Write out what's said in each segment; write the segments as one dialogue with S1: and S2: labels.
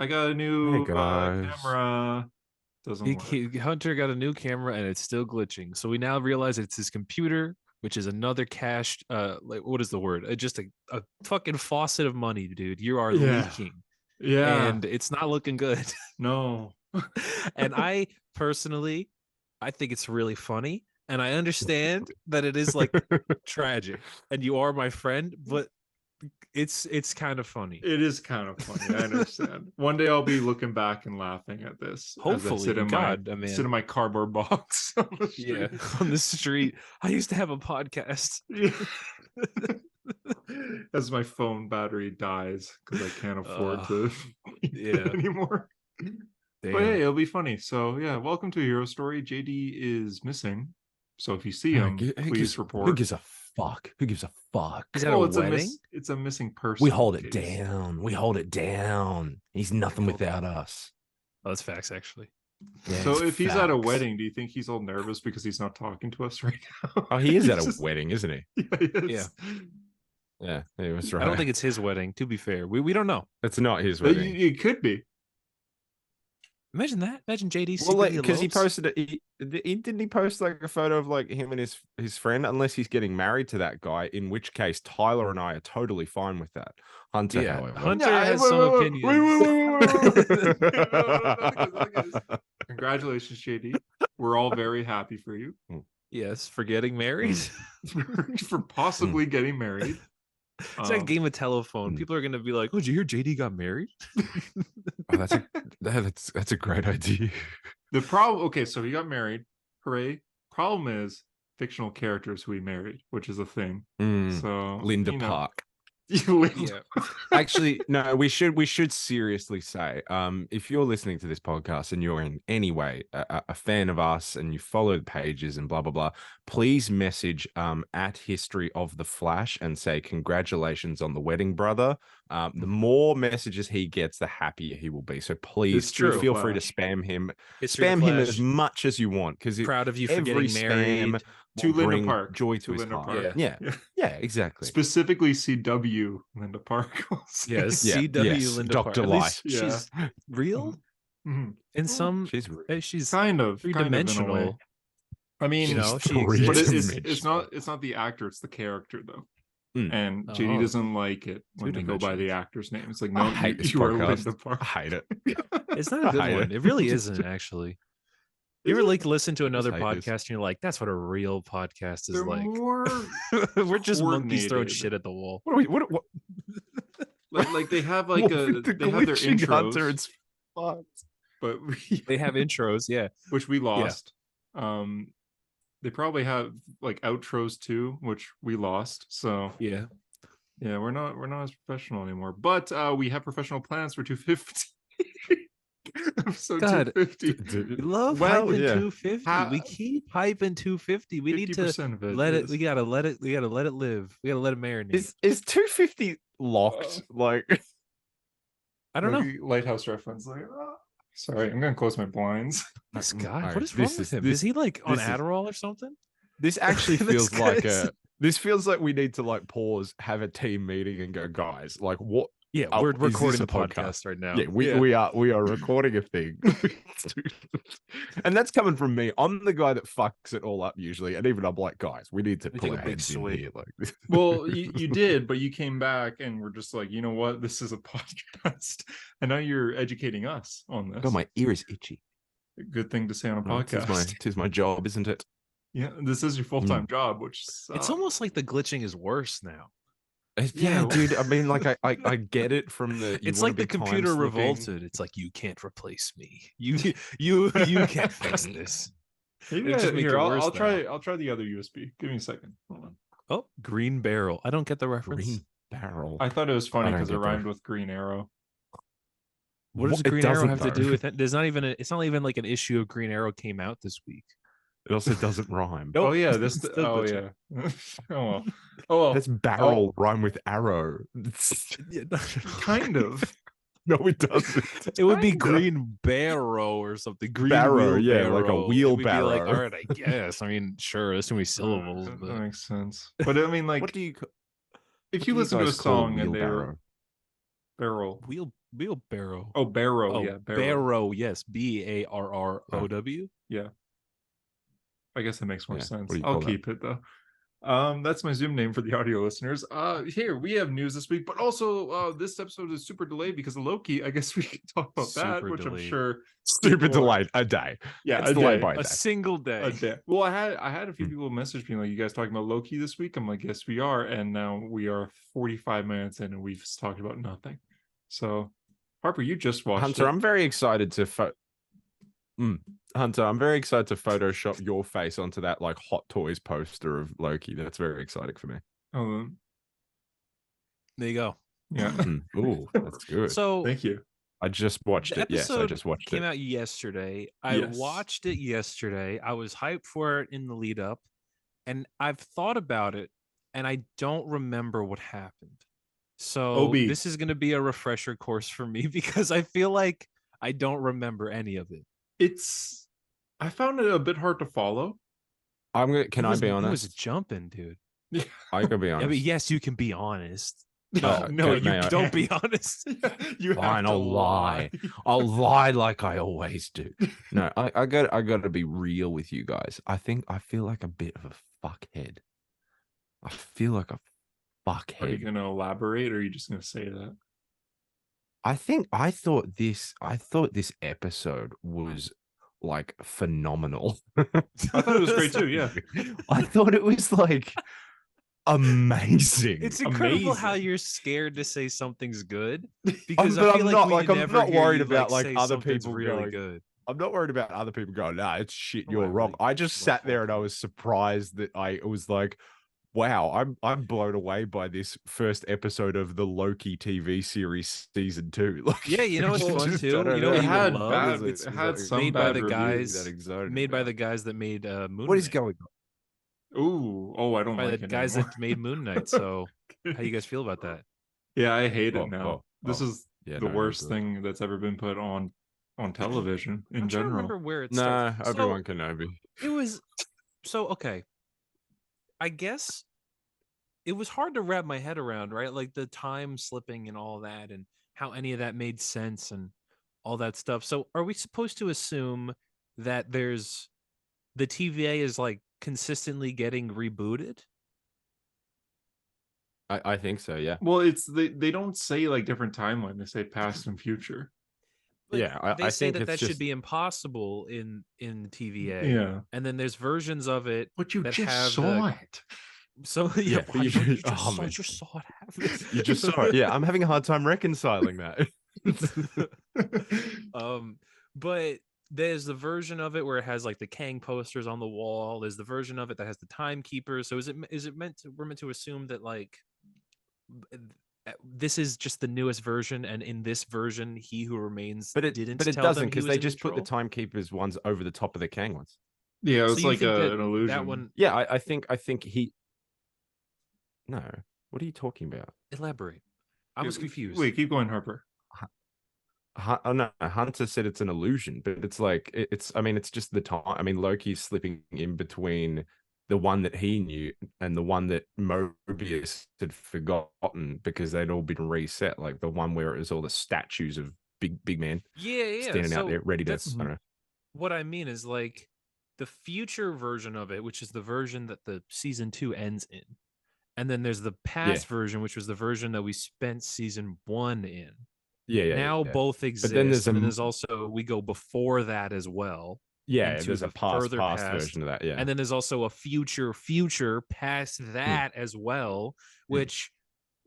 S1: I got a
S2: Hey
S1: new
S2: guys.
S1: camera. Doesn't work.
S3: Hunter got a new camera and it's still glitching. So we now realize it's his computer, which is another cached. Like what is the word? Just a fucking faucet of money, dude. You are
S1: Yeah.
S3: leaking,
S1: Yeah.
S3: and it's not looking good.
S1: No.
S3: And I personally, I think it's really funny, and I understand that it is like tragic, and you are my friend, but it's kind of funny.
S1: It is kind of funny. I understand. One day I'll be looking back and laughing at this as I
S3: Hopefully, God, I
S1: sit in
S3: mean,
S1: my cardboard box on the
S3: yeah,
S1: street.
S3: on the street. I used to have a podcast.
S1: Yeah. As my phone battery dies because I can't afford to use it
S3: Yeah,
S1: anymore. But hey,
S3: damn.
S1: it'll be funny. So yeah, welcome to a Hero Story. JD is missing. So if you see
S2: Who
S1: him, please
S2: who
S1: report.
S2: gives a fuck? Who gives a fuck?
S3: He's at a
S1: Well,
S3: wedding.
S1: it's a missing person
S2: We hold it
S1: case.
S2: down. We hold it down. He's nothing without us.
S3: Oh, that's facts, actually.
S2: Yeah,
S1: So
S2: it's
S1: if he's at a
S2: facts.
S1: wedding, do you think he's all nervous because he's not talking to us right now?
S2: Oh, he is at a
S1: just,
S2: wedding, isn't he?
S1: Yeah, he is.
S2: Yeah, he was right.
S3: I don't think it's his wedding. To be fair, we don't know.
S2: It's not his wedding.
S1: It could be.
S3: Imagine that. Imagine JD
S2: Well, like,
S3: secretly
S2: because he
S3: elopes.
S2: posted it. He didn't he post like a photo of like him and his friend, unless he's getting married to that guy, in which case Tyler and I are totally fine with that. Hunter,
S3: Yeah,
S2: however,
S3: Hunter has some opinions.
S1: Congratulations, JD. We're all very happy for you.
S3: Yes, for getting married.
S1: For possibly getting married.
S3: It's like a game of telephone. People are gonna be like, "Oh, did you hear JD got married?"
S2: Oh, that's a great idea.
S1: The problem. Okay, so he got married. Hooray! Problem is fictional characters who he married, which is a thing. So
S2: Linda Park.
S3: Yeah.
S2: Actually, no, we should seriously say, if you're listening to this podcast and you're in any way a fan of us and you follow the pages and blah blah blah, please message at History of the Flash and say congratulations on the wedding, brother. The more messages he gets, the happier he will be. So please feel free to spam him. Spam him as much as you want, because
S3: proud of you for getting married.
S1: To Linda
S2: bring
S1: Park.
S2: joy to his heart. Yeah, exactly.
S1: Specifically CW Linda Park.
S3: Yes, CW Linda Park.
S2: Dr. Light.
S3: She's real in some. She's
S1: kind of
S3: three-dimensional.
S1: I mean,
S3: you know,
S1: but it's not the actor, it's the character though. And JD doesn't like it when they go by the actor's name. It's like, no,
S2: I hate this podcast. I hate it.
S3: It's not a good one. It really isn't, actually. You ever like listen to another podcast and you're like, that's what a real podcast is like. We're just monkeys throwing shit at the wall.
S2: What?
S1: Like they have like they have their intros.
S2: Hunter, it's fucked.
S1: But
S3: they have intros, yeah.
S1: Which we lost. Yeah. They probably have like outros too, which we lost. So
S3: yeah,
S1: we're not as professional anymore. But we have professional plans for 250. So
S3: God,
S1: 250.
S3: We love hyping 250. We keep hyping 250. We need to let it. We gotta let it. We gotta let it live. We gotta let it marinate.
S2: Is 250 locked? Like,
S3: I don't know.
S1: Lighthouse reference. Like, sorry, I'm gonna close my blinds.
S3: This guy, what is wrong with him? Is he like on Adderall or something?
S2: This actually feels like this feels like we need to like pause, have a team meeting, and go, guys, like what?
S3: Yeah, we're recording a podcast right now.
S2: Yeah, we are recording a thing. And that's coming from me. I'm the guy that fucks it all up usually, and even I'm like, guys, we need to pull our heads in here. Like,
S1: well, you did, but you came back and we're just like, you know what? This is a podcast, and now you're educating us on this.
S2: Oh, my ear is itchy.
S1: Good thing to say on a podcast.
S2: Tis my job, isn't it?
S1: Yeah, this is your full-time job, which sucks.
S3: It's almost like the glitching is worse now.
S2: Yeah, dude. I mean, like, I get it from the.
S3: It's like the computer revolted. It's like, you can't replace me. You can't fix this.
S1: Maybe here, I'll try the other USB. Give me a second. Hold on.
S3: Oh, Green Barrel. I don't get the reference.
S2: Green Barrel.
S1: I thought it was funny because it rhymed with Green Arrow.
S3: What does Green Arrow have to do with it? There's not even it's not even like an issue of Green Arrow came out this week.
S2: It also doesn't rhyme.
S1: Nope. Oh yeah, oh well.
S2: That's barrel rhyme with arrow.
S1: Kind of.
S2: No, it doesn't.
S3: It would be Green Barrow or something. Green
S2: Barrow, yeah, like a wheelbarrow.
S3: Like, all right, I guess. I mean, sure, there's too many syllables.
S1: That makes sense. But I mean, like,
S2: what do you?
S1: If you listen to a song and they're barrel,
S3: Wheelbarrow.
S1: Oh, Barrow.
S3: Oh,
S1: Yeah, Barrow.
S3: Barrow. Yes, Barrow.
S1: Yeah, I guess that makes more
S2: Yeah.
S1: sense.
S2: What do you
S1: I'll
S2: call that?
S1: keep it though. That's my Zoom name for the audio listeners. Here we have news this week, but also this episode is super delayed because of Loki. I guess we can talk about that,
S3: Super
S1: which I'm
S3: delayed.
S1: sure
S2: Super
S1: people are-
S2: delayed. A day.
S1: Yeah,
S2: It's
S1: a
S2: delayed
S1: day.
S2: by a
S3: A
S2: day.
S3: single day.
S1: A day. Well, I had a few
S2: Hmm.
S1: people message me like, "You guys talking about Loki this week?" I'm like, "Yes, we are." And now we are 45 minutes in, and we've talked about nothing. So, Harper, you just watched
S2: Hunter,
S1: it.
S2: I'm very excited to Hunter, I'm very excited to Photoshop your face onto that like Hot Toys poster of Loki. That's very exciting for me.
S1: Um,
S3: There you go.
S1: yeah.
S2: Ooh, that's good.
S3: So
S1: Thank you.
S2: I just watched
S3: the
S2: it. Yes, I
S3: episode
S2: just watched
S3: came
S2: it.
S3: out yesterday. I
S1: Yes.
S3: watched it yesterday. I was hyped for it in the lead up, and I've thought about it, and I don't remember what happened. So
S1: OB.
S3: this is going to be a refresher course for me because I feel like I don't remember any of it.
S1: I found it a bit hard to follow.
S2: Can I be
S3: It
S2: honest?
S3: was jumping, dude.
S2: I can be
S3: I
S2: honest.
S3: mean, yes, you can be honest.
S1: No, no,
S2: may
S1: you
S2: I-
S3: Don't be
S1: can't.
S3: honest.
S1: You have
S2: Fine,
S1: to
S2: I'll lie. I'll lie like I always do. No, I got to be real with you guys. I feel like a bit of a fuckhead. I feel like a
S1: Are you
S2: fuckhead.
S1: gonna elaborate, or are you just gonna say that?
S2: I thought this episode was like phenomenal.
S1: I thought it was great too. Yeah.
S2: I thought it was like amazing.
S3: It's incredible how
S1: Amazing.
S3: you're scared to say something's good because
S2: but
S3: I feel
S2: I'm
S3: like
S2: not
S3: we
S2: like I'm
S3: never
S2: not
S3: hear
S2: worried
S3: you,
S2: about
S3: like
S2: like
S3: say
S2: other
S3: something's
S2: people
S3: really
S2: going.
S3: good.
S2: I'm not worried about other people going, nah, it's shit,
S3: Oh,
S2: you're
S3: I
S2: wrong.
S3: really
S2: I just
S3: love
S2: sat there and I
S3: Harper.
S2: was surprised that I was like, wow, I'm blown away by this first episode of the Loki TV series season 2. Like,
S3: Yeah, you know what's
S2: it's
S3: fun
S2: just-
S3: too?
S2: I don't
S3: You know what
S1: It
S3: you would
S1: had
S3: love?
S1: bad.
S3: It's
S1: It had some
S3: made by
S1: bad
S3: the
S1: reviews.
S3: guys
S2: that excited
S3: made by
S2: about
S3: the
S2: it.
S3: guys that made Moon
S2: What is
S3: Knight.
S2: going on?
S1: Ooh, oh, I don't
S3: By
S1: like
S3: the
S1: it
S3: guys
S1: anymore.
S3: that made Moon Knight. So how you guys feel about that?
S1: Yeah, I hate it
S2: Oh,
S1: now.
S2: oh,
S1: This
S2: oh.
S1: is
S2: Yeah,
S1: the
S2: no, I
S1: worst
S2: agree.
S1: thing that's ever been put on television in
S3: I'm trying to
S1: general.
S3: remember where it
S2: Nah,
S3: started.
S2: Obi-Wan Kenobi.
S3: It was so okay. I guess it was hard to wrap my head around, right? Like the time slipping and all that, and how any of that made sense and all that stuff. So, are we supposed to assume that there's the TVA is like consistently getting rebooted?
S2: I think so, yeah.
S1: Well, they don't say like different timeline. They say past and future.
S3: But
S2: Yeah,
S3: they
S2: I
S3: say
S2: think
S3: that
S2: it's
S3: should
S2: just
S3: be impossible in TVA.
S1: Yeah,
S3: And then there's versions of it
S1: but you
S3: that
S1: just
S3: have
S1: saw it.
S3: So yeah,
S2: Yeah,
S3: but you,
S2: you-
S3: just
S2: oh,
S3: saw,
S2: man.
S3: just saw it happen.
S2: you just saw it. Yeah, I'm having a hard time reconciling that.
S3: But there's the version of it where it has like the Kang posters on the wall. There's the version of it that has the timekeeper. So is it meant to, we're meant to assume that like this is just the newest version, and in this version, He Who Remains
S2: But
S3: didn't
S2: it
S3: tell
S2: doesn't,
S3: them he
S2: because
S3: was
S2: they
S3: in
S2: just put the
S3: control?
S2: timekeepers ones over the top of the Kang ones.
S1: Yeah,
S3: So
S1: it's
S3: you
S1: like
S3: think that
S1: an illusion.
S3: that one
S2: Yeah, I think he. No, what are you talking about?
S3: elaborate. I was confused.
S1: Wait, keep going, Harper.
S2: Oh no, Hunter said it's an illusion, but it's like it's. I mean, it's just the time. I mean, Loki's slipping in between the one that he knew and the one that Mobius had forgotten because they'd all been reset. Like the one where it was all the statues of big man
S3: Yeah.
S2: standing out there ready to. I
S3: That's
S2: don't know.
S3: what I mean is like the future version of it, which is the version that the season 2 ends in. And then there's the past version, which was the version that we spent season 1 in.
S2: Yeah.
S3: Now
S2: yeah.
S3: both exist.
S2: But then there's
S3: and then there's also we go before that as well. into
S2: there's
S3: the
S2: a past
S3: further
S2: version of that. Yeah,
S3: And then there's also a future past that as well, which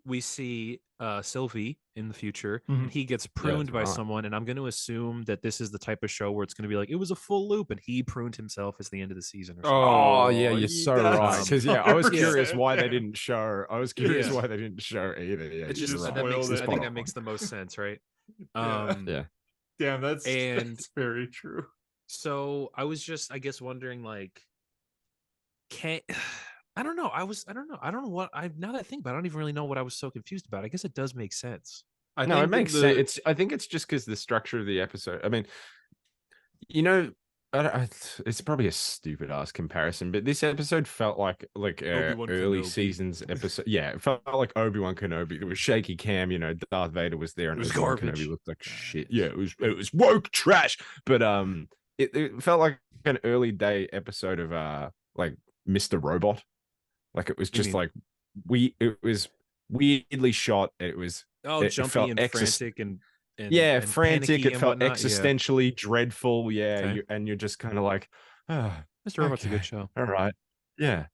S3: we see Sylvie in the future, and he gets pruned by
S2: right.
S3: someone. And I'm going to assume that this is the type of show where it's going to be like, it was a full loop and he pruned himself as the end of the season or something.
S2: Oh yeah, you're so right. Because I was
S1: 100%,
S2: curious why they
S1: yeah.
S2: didn't show. I was curious
S3: Yeah.
S2: why they didn't show either. Yeah,
S3: It's
S1: You
S3: just
S1: just
S3: that makes,
S1: spoiled
S3: I
S1: it.
S3: think that makes the most sense, right?
S2: yeah.
S1: Damn, that's
S3: And-
S1: that's very true.
S3: So I was just, I guess, wondering like, I don't know. I don't know what now that I think about it, I don't even really know what I was so confused about. I guess it does make sense.
S1: I
S2: No,
S1: think
S2: it makes sense. I think it's just because the structure of the episode. I mean, you know, It's probably a stupid ass comparison, but this episode felt like
S3: Obi-Wan
S2: early
S3: Kenobi.
S2: seasons episode. Yeah, it felt like Obi-Wan Kenobi. There was shaky cam, Darth Vader was there, and
S3: It was
S2: Obi-Wan
S3: garbage.
S2: Kenobi looked like shit. Yeah, it was woke trash. But it felt like an early day episode of like Mr. Robot. Like it was just like it was weirdly shot. It
S3: Jumpy
S2: felt
S3: and frantic and
S2: frantic.
S3: panicky
S2: It
S3: and
S2: felt
S3: whatnot.
S2: existentially dreadful. Yeah,
S3: Okay.
S2: you're just kind of like, ah,
S3: Mr. Robot's a good
S2: okay,
S3: show.
S2: all right, yeah.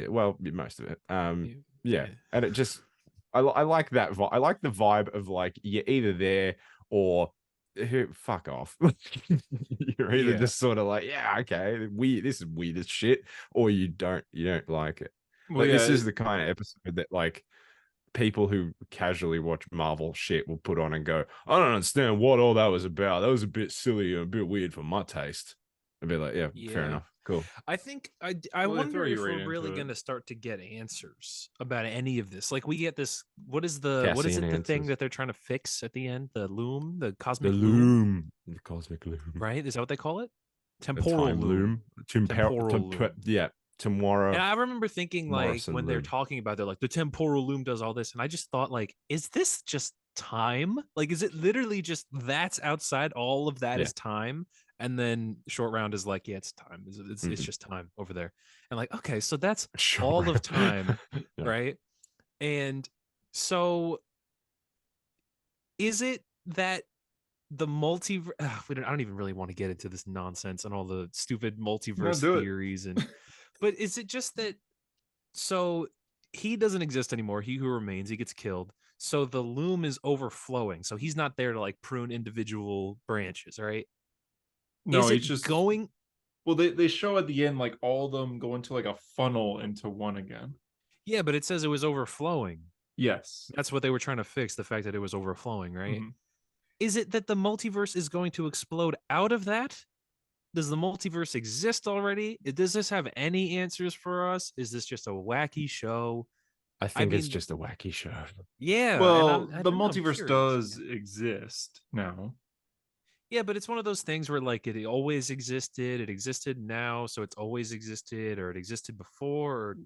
S2: Well, most of it. Yeah, and it just, I like that. I like the vibe of like you're either there or fuck off. You're either just sort of like, yeah, okay, this is weird as shit, or you don't like it.
S1: Well,
S2: This is the kind of episode that like people who casually watch Marvel shit will put on and go, I don't understand what all that was about. That was a bit silly and a bit weird for my taste. I'd be like, yeah. Fair enough. Cool.
S3: I think I
S1: Well, they
S3: wonder
S1: throw you
S3: if
S1: right
S3: we're
S1: into
S3: really
S1: it.
S3: going to start to get answers about any of this. Like we get this. What is it?
S2: Cassian
S3: The thing
S2: answers.
S3: that they're trying to fix at the end? The loom, the
S2: The
S3: cosmic
S2: loom. The cosmic loom.
S3: right? Is that what they call it?
S2: The
S3: Temporal
S2: time
S3: loom. Temporal loom.
S2: Yeah. Tomorrow.
S3: And I remember thinking, like,
S2: Morrison
S3: when they're
S2: loom.
S3: talking about, they're like, the temporal loom does all this, and I just thought, like, is this just time? Like, is it literally just that's outside? All of that is time, and then short round is like, yeah, it's time. It's just time over there, and like, okay, so that's all of time, right? And so, is it that the multiverse? I don't even really want to get into this nonsense and all the stupid multiverse theories and. But is it just that? So he doesn't exist anymore. He who remains, he gets killed. So the loom is overflowing. So he's not there to like prune individual branches, right?
S1: No,
S3: he's
S1: just
S3: going.
S1: Well, they show at the end like all of them go into like a funnel into one again.
S3: Yeah, but it says it was overflowing.
S1: Yes,
S3: that's what they were trying to fix. The fact that it was overflowing, right?
S1: Mm-hmm.
S3: Is it that the multiverse is going to explode out of that? Does the multiverse exist already? Does this have any answers for us? Is this just a wacky show?
S2: I think it's just a wacky show.
S3: Yeah.
S1: Well, the multiverse does exist now.
S3: Yeah, but it's one of those things where like it always existed, it existed now, so it's always existed, or it existed before, or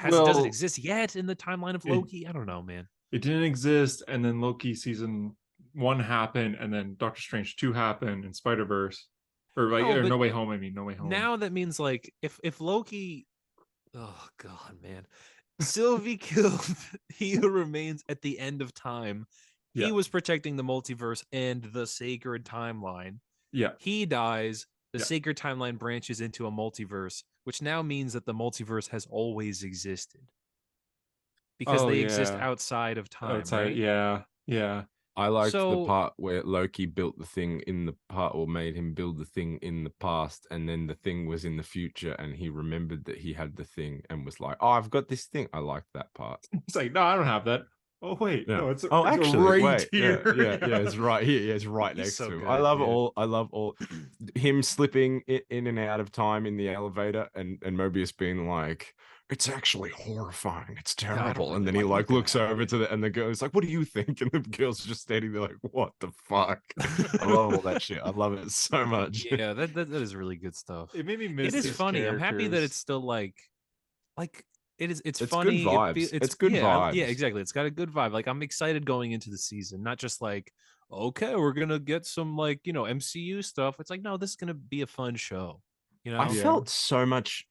S3: does it exist yet in the timeline of Loki? I don't know, man.
S1: It didn't exist, and then Loki season 1 happened, and then Doctor Strange 2 happened, and Spider-Verse. Or No Way Home, I mean, No Way Home.
S3: Now that means like if Loki, oh god, man, Sylvie killed He Who Remains at the end of time. He was protecting the multiverse and the sacred timeline.
S1: Yeah.
S3: He dies. The sacred timeline branches into a multiverse, which now means that the multiverse has always existed because they exist outside of time. Right?
S1: Yeah.
S2: I liked the part where Loki built the thing in the part, or made him build the thing in the past, and then the thing was in the future, and he remembered that he had the thing and was like, "Oh, I've got this thing." I liked that part.
S1: It's like, no, I don't have that. Oh wait, no, it's
S2: actually
S1: right here.
S2: Yeah, it's right here. Yeah, it's right next to him. Good, I love all him slipping in and out of time in the elevator, and Mobius being like, it's actually horrifying. It's terrible. And then he like looks over to and the girl's like, what do you think? And the girl's just standing there like, what the fuck? I love all that shit. I love it so much.
S3: Yeah, that is really good stuff.
S1: It made me miss.
S3: It is funny.
S1: Characters.
S3: I'm happy that it's still like it is. It's funny.
S2: Good vibes. It's good vibes.
S3: Yeah, exactly. It's got a good vibe. Like I'm excited going into the season, not just like, okay, we're gonna get some like MCU stuff. It's like, no, this is gonna be a fun show.
S2: I felt so much.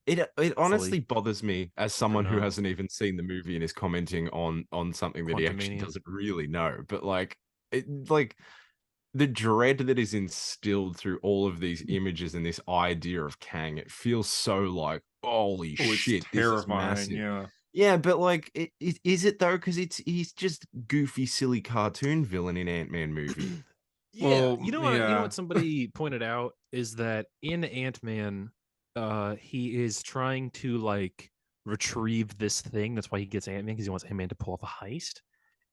S2: It honestly bothers me as someone who hasn't even seen the movie and is commenting on something that he actually doesn't really know. But like the dread that is instilled through all of these images and this idea of Kang, it feels so like, holy shit,
S1: terrifying.
S2: This is massive. Yeah, but like, is it though? Because he's just goofy, silly cartoon villain in Ant-Man movie.
S3: Well, you know what somebody pointed out is that in Ant-Man, he is trying to like retrieve this thing. That's why he gets Ant-Man, because he wants Ant-Man to pull off a heist.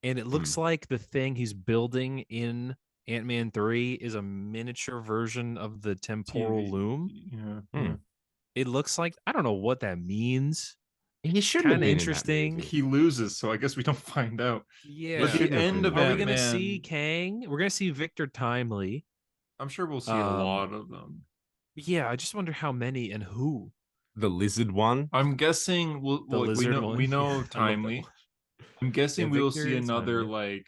S3: And it looks like the thing he's building in Ant-Man 3 is a miniature version of the temporal loom.
S1: Yeah.
S3: It looks like, I don't know what that means.
S2: He should
S3: kind of interesting.
S1: He loses, so I guess we don't find out.
S3: Yeah.
S1: But the end of
S3: Are we going to see Kang? We're going to see Victor Timely.
S1: I'm sure we'll see a lot of them.
S3: Yeah, I just wonder how many and who.
S2: The lizard one.
S1: I'm guessing
S3: The
S1: we
S3: lizard
S1: know
S3: one.
S1: we know
S3: Yeah, I love that
S1: Timely.
S3: one.
S1: I'm guessing
S3: Yeah,
S1: we will
S3: Victor
S1: see
S3: and
S1: another
S3: Timely.
S1: like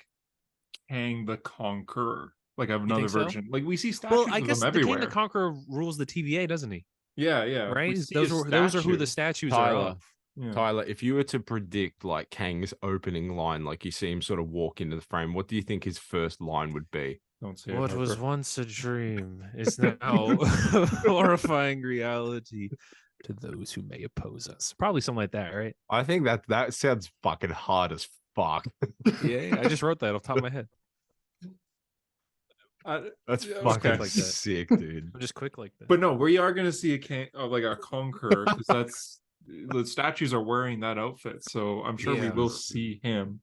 S1: Kang the Conqueror, like have
S3: You
S1: another
S3: think so?
S1: version. Like we see
S3: Well,
S1: statues
S3: I
S1: of them
S3: guess the King the
S1: everywhere.
S3: Conqueror rules the TVA, doesn't he?
S1: Yeah, yeah. We
S3: Right?
S1: see
S3: Those
S1: a
S3: are who the
S1: statue.
S3: statues are
S2: Tyler.
S3: of.
S1: Yeah.
S2: Tyler, if you were to predict like Kang's opening line, like you see him sort of walk into the frame, what do you think his first line would be?
S1: Don't say it,
S3: What was
S1: Harper.
S3: once a dream is now a horrifying reality to those who may oppose us. Probably something like that, right?
S2: I think that sounds fucking hard as fuck.
S3: Yeah, I just wrote that off the top of my head.
S2: That's
S1: Yeah,
S2: fucking
S1: okay.
S3: like that.
S2: sick, dude.
S3: I'm just quick like that.
S1: But no, we are going to see a like a conqueror because that's the statues are wearing that outfit, so I'm sure we
S3: Yeah.
S1: will see him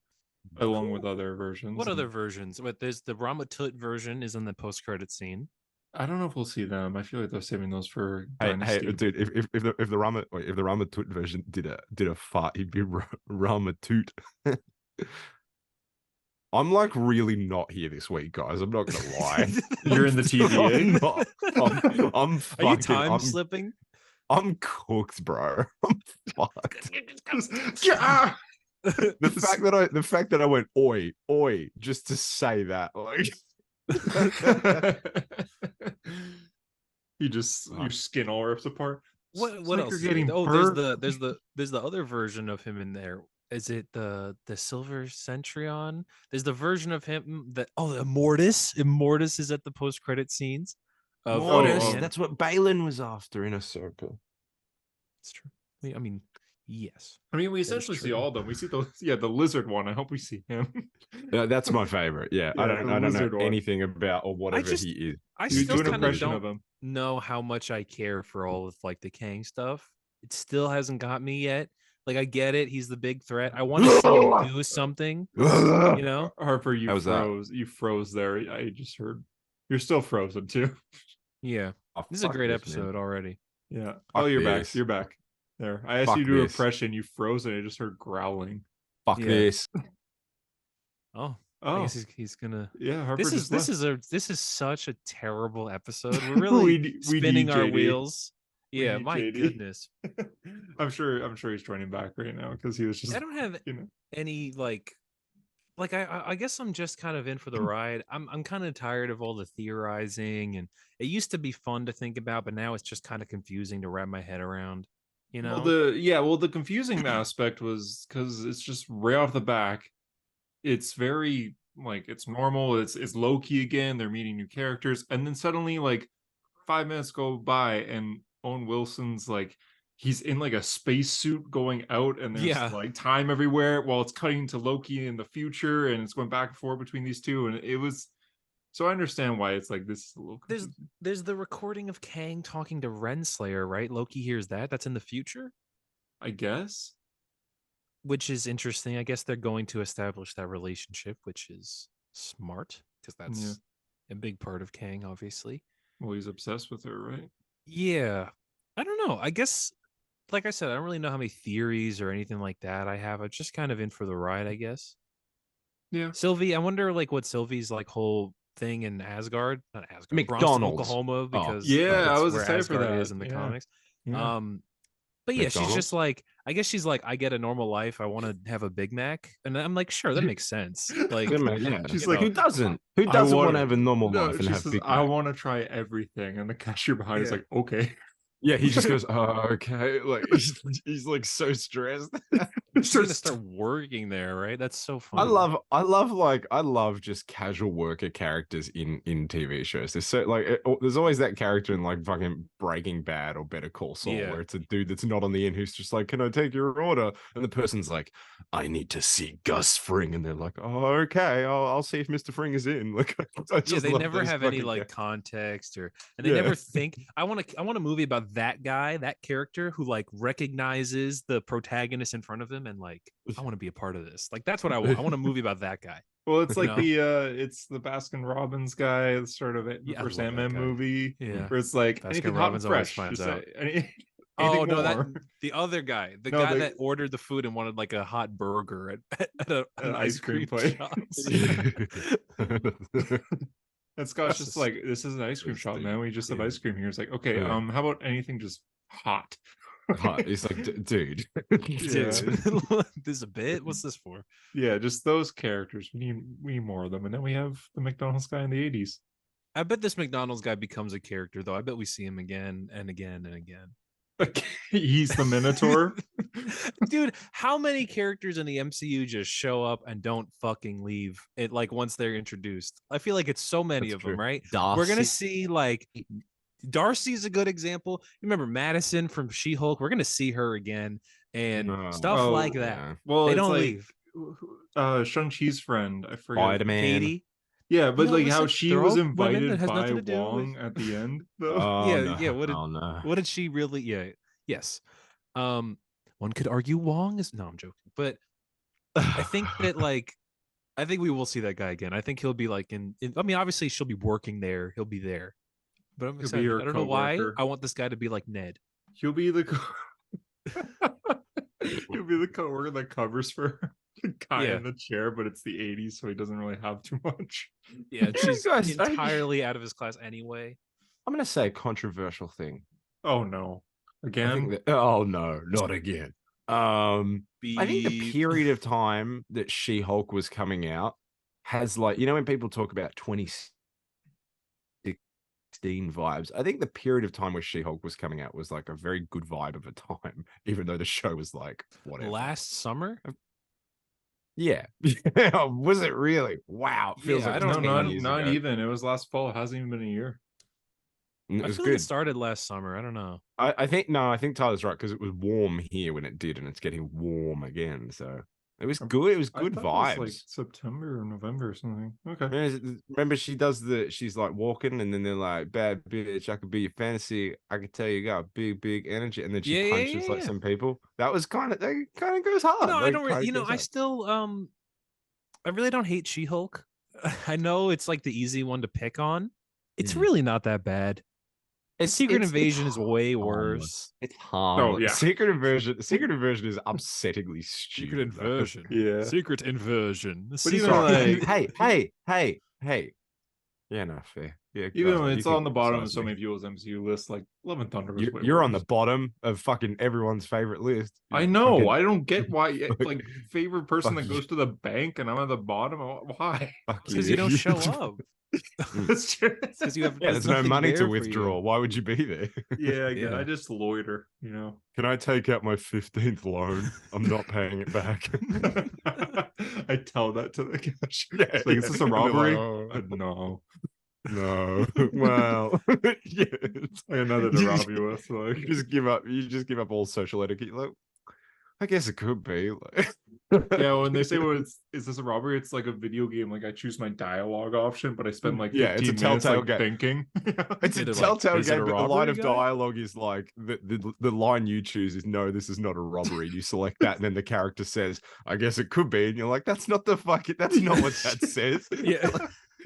S1: along with other versions.
S3: What other versions? But there's the Ramatut version is in the post-credit scene.
S1: I don't know if we'll see them. I feel like they're saving those for
S2: Hey,
S1: Dynasty.
S2: dude, if the Ramatut version did a fart, he'd be Ramatut. I'm like really not here this week, guys. I'm not gonna lie.
S1: You're in the TVA.
S2: I'm not. I'm
S3: Are you
S2: fucking.
S3: time slipping?
S2: I'm cooked, bro. I'm fucked. The fact that I went oi just to say that, like
S1: your skin all rips apart.
S3: What
S1: It's
S3: what
S1: like
S3: else?
S1: you're
S3: Is there?
S1: getting
S3: Oh,
S1: burnt.
S3: there's the other version of him in there. Is it the Silver Centurion? There's the version of him that Immortus. Immortus is at the post credit scenes. Of
S1: Mortis,
S3: Ant-Man.
S2: that's what Balin was after in a circle.
S3: It's true. I mean, yes.
S1: I mean, we
S3: is
S1: essentially see
S3: true.
S1: all of them. We see the lizard one. I hope we see him.
S2: That's my favorite. Yeah,
S1: Yeah,
S2: I
S1: the
S2: don't know
S1: lizard one.
S2: anything about or whatever
S3: just-
S2: he is.
S3: I
S1: You
S3: still
S1: do an
S3: kind of
S1: impression of
S3: don't
S1: him.
S3: know how much I care for all of like the Kang stuff. It still hasn't got me yet. Like I get it, he's the big threat. I want to see him do something. You know,
S1: Harper, you
S2: How was that?
S1: froze. You froze there. I just heard. You're still frozen too.
S3: yeah.
S2: Oh,
S3: This is a
S2: fuck
S3: great
S2: man.
S3: episode already.
S1: Yeah.
S2: Fuck
S1: Oh, you're
S2: this.
S1: back. You're back. There. I asked
S2: Fuck
S1: you to do
S2: this.
S1: impression. You froze and I just heard growling.
S2: Fuck
S3: Yeah.
S2: this.
S3: Oh, I
S1: Oh,
S3: guess he's gonna.
S1: yeah. Harper just left.
S3: This is such a terrible episode. We're really
S1: we
S3: spinning
S1: need
S3: our
S1: JD.
S3: wheels.
S1: We
S3: Yeah,
S1: need
S3: my
S1: JD.
S3: goodness.
S1: I'm sure he's joining back right now because he was just.
S3: I don't have
S1: You know.
S3: any like I guess I'm just kind of in for the ride. I'm kind of tired of all the theorizing, and it used to be fun to think about, but now it's just kind of confusing to wrap my head around. You know?
S1: Well, the confusing aspect was because it's just right off the back. It's very like it's normal. It's Loki again. They're meeting new characters, and then suddenly like 5 minutes go by, and Owen Wilson's like he's in like a spacesuit going out, and there's
S3: Yeah.
S1: like time everywhere while it's cutting to Loki in the future, and it's going back and forth between these two, and it was. So I understand why it's like this is a little confusing.
S3: There's the recording of Kang talking to Renslayer, right? Loki hears that. That's in the future,
S1: I guess.
S3: which is interesting. I guess they're going to establish that relationship, which is smart because that's a big part of Kang, obviously.
S1: Well, he's obsessed with her, right?
S3: Yeah. I don't know. I guess, like I said, I don't really know how many theories or anything like that I have. I'm just kind of in for the ride, I guess.
S1: Yeah.
S3: Sylvie, I wonder like what Sylvie's like whole thing in Asgard, not Asgard, Bronson,
S2: McDonald's.
S3: Oklahoma, because
S1: Yeah,
S3: that's
S1: I was
S3: where
S1: excited for
S3: Asgard
S1: that.
S3: is in the
S1: Yeah.
S3: comics.
S1: Yeah.
S3: But yeah, she's
S2: McDonald's?
S3: just like, I guess she's like, I get a normal life. I want to have a Big Mac, and I'm like, sure, that makes sense. Like,
S2: Yeah.
S1: She's
S3: you
S1: like,
S3: know,
S2: who doesn't? Who
S1: I
S2: doesn't want
S1: wanna-
S2: to have a normal
S1: No,
S2: life and
S1: she
S2: have
S1: says,
S2: Big
S1: I
S2: Mac?
S1: want to try everything, and the cashier behind is
S3: Yeah.
S1: like, okay.
S2: Yeah, he just goes, oh, okay. Like he's like so stressed.
S3: she's gonna start working there, right? That's so funny.
S2: I love just casual worker characters in TV shows. There's so like there's always that character in like fucking Breaking Bad or Better Call Saul
S3: Yeah.
S2: where it's a dude that's not on the end who's just like, can I take your order? And the person's like, I need to see Gus Fring, and they're like, oh, okay, I'll see if Mr. Fring is in. Like,
S3: Yeah, they
S2: love
S3: never
S2: those
S3: have any
S2: fucking
S3: like context and they
S2: Yeah.
S3: never think. I want a movie about that guy, that character who like recognizes the protagonist in front of him and like, I want to be a part of this. Like that's what I want. I want a movie about that guy.
S1: Well, it's like
S3: You
S1: it's the Baskin Robbins guy, the start of it, the
S3: Yeah, I
S1: first
S3: love that
S1: Ant-Man
S3: guy.
S1: movie,
S3: Yeah.
S1: where it's like
S3: Baskin
S1: anything hot and
S3: Robbins always
S1: fresh.
S3: finds
S1: Just
S3: out.
S1: anything
S3: Oh no,
S1: more.
S3: the other guy, the
S1: No,
S3: guy
S1: the-
S3: that ordered the food and wanted like a hot burger at an
S1: An
S3: ice cream
S1: place.
S3: shop.
S1: And Scott's
S3: That's
S1: just like, this is an ice cream
S2: That's
S1: shop,
S2: the-
S1: man. We just have
S2: yeah.
S1: ice cream here. It's like, okay,
S2: Yeah.
S1: how about anything just hot?
S2: It's like, dude.
S1: Yeah.
S3: This is a bit. What's this for?
S1: Yeah, just those characters. We need more of them. And then we have the McDonald's guy in the 80s.
S3: I bet this McDonald's guy becomes a character, though. I bet we see him again and again and again.
S1: He's the Minotaur.
S3: Dude, how many characters in the MCU just show up and don't fucking leave it like once they're introduced? I feel like it's so many
S2: That's
S3: of them,
S2: true.
S3: right?
S2: Darcy.
S3: We're gonna see like Darcy's a good example. You remember Madison from She-Hulk? We're gonna see her again and stuff
S1: Oh,
S3: like that.
S2: yeah.
S1: Well,
S3: They
S1: it's
S3: don't
S1: like
S3: leave.
S1: Shang-Chi's friend. I forget.
S2: Spider-Man.
S3: Katie.
S1: Yeah, but
S3: No,
S1: like how
S3: listen,
S1: she
S3: they're
S1: was
S3: all women. That
S1: invited
S3: has
S1: by
S3: nothing to do with-
S1: Wong at the end, though.
S2: Oh,
S3: Yeah,
S2: no.
S3: yeah. What did,
S2: Oh, no.
S3: what did she really? Yeah, yes. One could argue Wong is no, I'm joking, but I think that like I think we will see that guy again. I think he'll be like in I mean, obviously she'll be working there. He'll be there. But I'm
S1: He'll be
S3: excited.
S1: your
S3: I don't know why.
S1: coworker.
S3: I want this guy to be like Ned.
S1: He'll be the he'll be the coworker that covers for the guy
S3: Yeah.
S1: in the chair, but it's the 80s, so he doesn't really have too much.
S3: Yeah, and she's
S2: Guys,
S3: entirely out of his class anyway.
S2: I'm gonna say a controversial thing.
S1: Oh no.
S2: I
S1: Again?
S2: think that, oh no, not again. I think the
S3: Beep.
S2: period of time that She-Hulk was coming out has like, you know, when people talk about 2016 vibes, I think the period of time where She-Hulk was coming out was like a very good vibe of a time, even though the show was like whatever.
S3: Last summer?
S2: Yeah. Was it really? Wow. Feels
S3: Yeah,
S2: like
S3: I don't
S2: 10
S3: know.
S2: years
S1: Not
S2: ago.
S1: even. It was last fall. It hasn't even been a year.
S2: It
S3: I
S2: was
S3: feel like
S2: good.
S3: it started last summer. I don't know.
S2: I think I think Tyler's right because it was warm here when it did, and it's getting warm again. So it was good. It was
S1: I
S2: good
S1: thought
S2: vibes.
S1: it was like September or November or something. Okay.
S2: Remember, she's like walking, and then they're like, "Bad bitch, I could be your fantasy. I could tell you got big energy," and then she
S3: Yeah,
S2: punches like
S3: yeah.
S2: some people. That was that kind of goes hard.
S3: I
S2: Like,
S3: don't
S2: kinda
S3: you know,
S2: goes
S3: I
S2: hard.
S3: still I really don't hate She-Hulk. I know it's like the easy one to pick on. It's really not that bad. Secret Invasion is way worse.
S2: It's harmless.
S1: yeah.
S2: Secret Invasion is upsettingly stupid. though.
S1: Yeah.
S3: Secret Invasion.
S1: But even
S2: Sorry.
S1: like
S2: hey. Yeah, no, fair. Yeah,
S1: even
S2: guys,
S1: when
S2: you
S1: it's
S2: can
S1: on the bottom of
S2: criticize
S1: so
S2: me.
S1: many people's MCU lists, like Love and Thunder was way
S2: You're on the
S1: worse.
S2: bottom of fucking everyone's favorite list.
S1: I know.
S2: Fucking-
S1: I don't get why. Like favorite person
S2: Fuck
S1: that
S2: you.
S1: goes to the bank, and I'm at the bottom. Why?
S2: Fuck
S3: Because you don't show up.
S1: That's true.
S3: Because you have
S2: Yeah, there's no
S3: nothing
S2: money
S3: there
S2: to
S3: for you.
S2: withdraw. Why would you be there?
S1: Yeah, again,
S3: Yeah.
S1: I just loiter. You know.
S2: Can I take out my 15th loan? I'm not paying it back.
S1: I tell that to the cash.
S2: Yeah,
S1: It's like, is this a
S2: and they're like,
S1: robbery?
S2: "Oh."
S1: No.
S2: No. Well, yeah.
S1: I got nothing to rob you with. Like,
S2: You just give up. You just give up all social etiquette. You're like, I guess it could be. Like,
S1: yeah, when they say, "Well, is this a robbery?" It's like a video game. Like I choose my dialogue option, but I spend like 15
S2: Yeah, it's a
S1: minutes
S2: telltale
S1: like
S2: game.
S1: thinking.
S2: it's a
S3: Is it like-
S2: telltale
S3: is it a
S2: game, but the line
S3: robbery,
S2: of
S3: guy?
S2: dialogue is like the line you choose is no, this is not a robbery. You select that, and then the character says, "I guess it could be," and you're like, "That's not the fucking. That's not what that says."
S3: Yeah.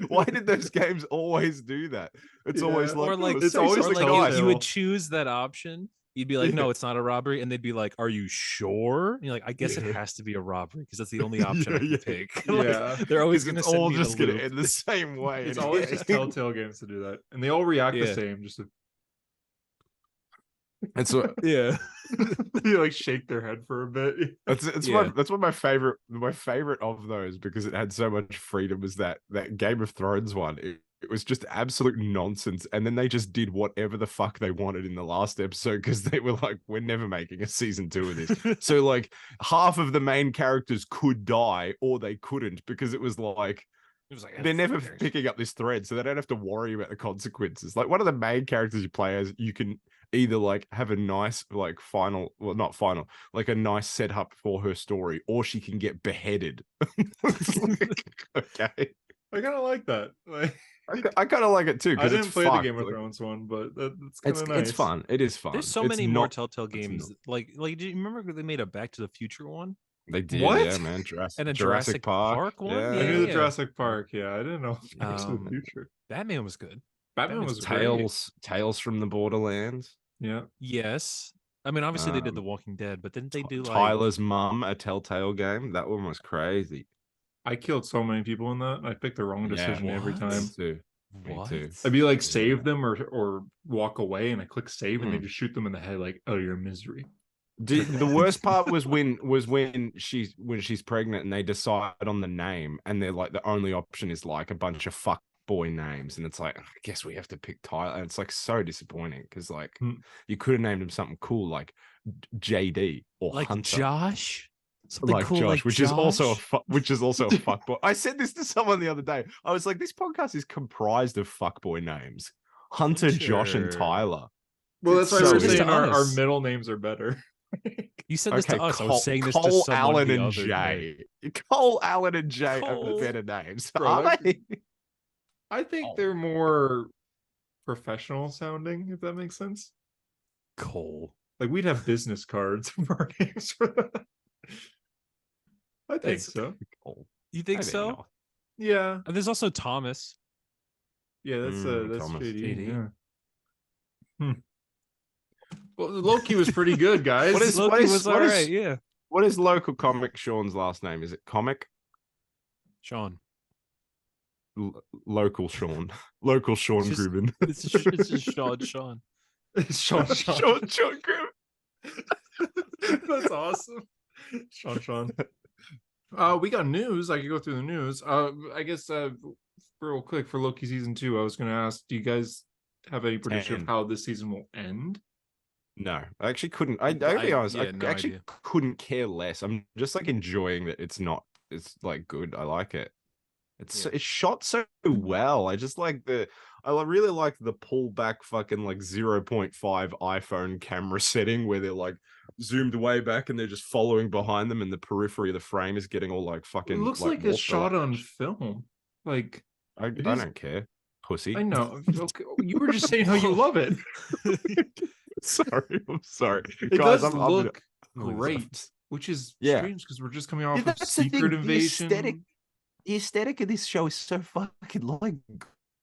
S2: Why did those games always do that? It's always
S1: Yeah.
S2: like,
S3: Or like,
S2: "Oh,
S1: it's always
S3: or
S1: like
S3: like
S1: Telltale.
S3: you would choose that option. You'd be like,
S2: Yeah.
S3: no, it's not a robbery. And they'd be like, are you sure? And you're like, I guess
S2: Yeah.
S3: it has to be a robbery because that's the only option I can
S2: Yeah.
S3: pick.
S1: Yeah.
S3: They're always
S2: Because
S3: going to
S2: it's all
S3: send me
S2: just
S3: the
S2: gonna
S3: loop.
S2: end the same way.
S1: It's
S2: anyway.
S1: always just Telltale games to do that, and they all react the
S3: Yeah.
S1: same. Just to,
S2: It's what
S3: Yeah.
S1: they like shake their head for a bit.
S2: it's
S3: Yeah.
S2: that's one of my favorite of those because it had so much freedom was that Game of Thrones one. It was just absolute nonsense, and then they just did whatever the fuck they wanted in the last episode because they were like, "We're never making a season 2 of this." So like half of the main characters could die or they couldn't because it was like
S3: It was like,
S2: they're never
S3: fuck cares?
S2: picking up this thread, so they don't have to worry about the consequences. Like one of the main characters you play as, you can either like have a nice like final, well not final, like a nice setup for her story, or she can get beheaded. It's like, okay,
S1: I kind of like that. Like,
S2: I kind of like it too
S1: I
S2: because
S1: didn't
S2: it's
S1: play the
S2: fucked.
S1: Game of
S2: Like,
S1: Thrones one, but that's kind
S2: it's
S1: of nice.
S2: it's fun. It is fun.
S3: There's so
S2: It's
S3: many more
S2: not-
S3: Telltale
S2: it's
S3: games.
S2: not.
S3: Like, do you remember they made a Back to the Future one?
S2: They did,
S1: What?
S2: yeah, man.
S3: And a
S2: Jurassic Park
S3: one?
S2: Yeah.
S1: I
S3: Yeah,
S1: knew the
S3: yeah.
S1: Jurassic Park. Yeah, I didn't know Back to the
S3: Um,
S1: Future.
S3: Batman was good.
S1: Batman
S3: Batman's
S1: was great.
S2: Tales from the Borderlands.
S1: Yeah,
S3: Yes. I mean, obviously they did
S2: Um,
S3: The Walking Dead, but didn't they do like
S2: Tyler's Mum, a Telltale game. That one was crazy.
S1: I killed so many people in that. I picked the wrong decision every
S3: What?
S1: time.
S2: Me too. Me
S3: What?
S2: too.
S1: I'd be like,
S2: Yeah.
S1: save them or walk away, and I click save, and they
S2: Hmm.
S1: just shoot them in the head, like, oh, you're in misery.
S2: The worst part was when she's pregnant and they decide on the name, and they're like, the only option is like a bunch of fuck boy names, and it's like, I guess we have to pick Tyler, and it's like so disappointing because like
S1: Hmm.
S2: you could have named him something cool like JD or
S3: Like
S2: Hunter.
S3: Josh? Something
S2: Like
S3: cool
S2: Josh,
S3: like
S2: which
S3: Josh?
S2: is also a fuckboy. I said this to someone the other day. I was like, this podcast is comprised of fuckboy names: Hunter, Josh, and
S3: Hunter.
S2: Tyler.
S1: Well,
S2: It's
S1: that's why
S2: so
S1: we're
S3: this to
S1: saying
S2: weird.
S1: our
S3: us.
S1: middle names are better.
S3: You said this
S2: Okay,
S3: to us. I
S2: Cole,
S3: was saying this to
S2: Cole,
S3: someone
S2: Allen,
S3: the
S2: and
S3: other day.
S2: Jay. Cole, Allen, and Jay are
S3: Cole.
S2: better names.
S1: Bro,
S2: Are they?
S1: I think
S2: Oh.
S1: they're more professional sounding, if that makes sense.
S3: Cole.
S1: Like, we'd have business cards for our names for that. I think
S3: That's-
S1: so.
S2: Cole.
S3: You think
S2: I think
S3: so?
S2: not.
S1: Yeah.
S3: And there's also Thomas.
S1: Yeah, that's
S2: Thomas.
S1: JD.
S3: JD.
S1: Yeah. Well, Loki was pretty good, guys.
S2: What is-
S3: Loki was
S2: what
S3: all
S2: is-
S3: right, yeah.
S2: What is local comic Sean's last name? Is it comic?
S3: Sean.
S2: Local Sean. Local Sean
S3: It's just-
S2: Grubin.
S3: It's just Sean.
S1: Sean
S2: Sean Grubin.
S1: That's awesome. Sean. We got news. I could go through the news. I guess real quick for Loki season 2, I was going to ask, do you guys have any prediction of
S2: 10.
S1: how this season will end?
S2: No, I actually couldn't. I'll be honest.
S3: yeah,
S2: I
S3: no
S2: actually
S3: idea.
S2: couldn't care less. I'm just like enjoying that it's not. It's like good. I like it. It's
S3: Yeah.
S2: it's shot so well. I just like really like the pullback fucking like 0.5 iPhone camera setting where they're like zoomed way back and they're just following behind them, and the periphery of the frame is getting all like
S1: It
S2: fucking.
S1: looks like it's
S2: warped.
S1: shot on film. Like,
S2: I
S1: is-
S2: don't care, pussy.
S1: I know. Okay, you were just saying how you love it.
S2: Sorry, I'm sorry,
S1: It
S2: guys.
S1: does
S2: I'm
S1: look
S2: I'm-
S1: great, which is
S2: Yeah.
S1: strange because we're just coming off of
S2: that's the thing,
S1: Secret
S2: the
S1: Invasion.
S2: the aesthetic of this show is so fucking like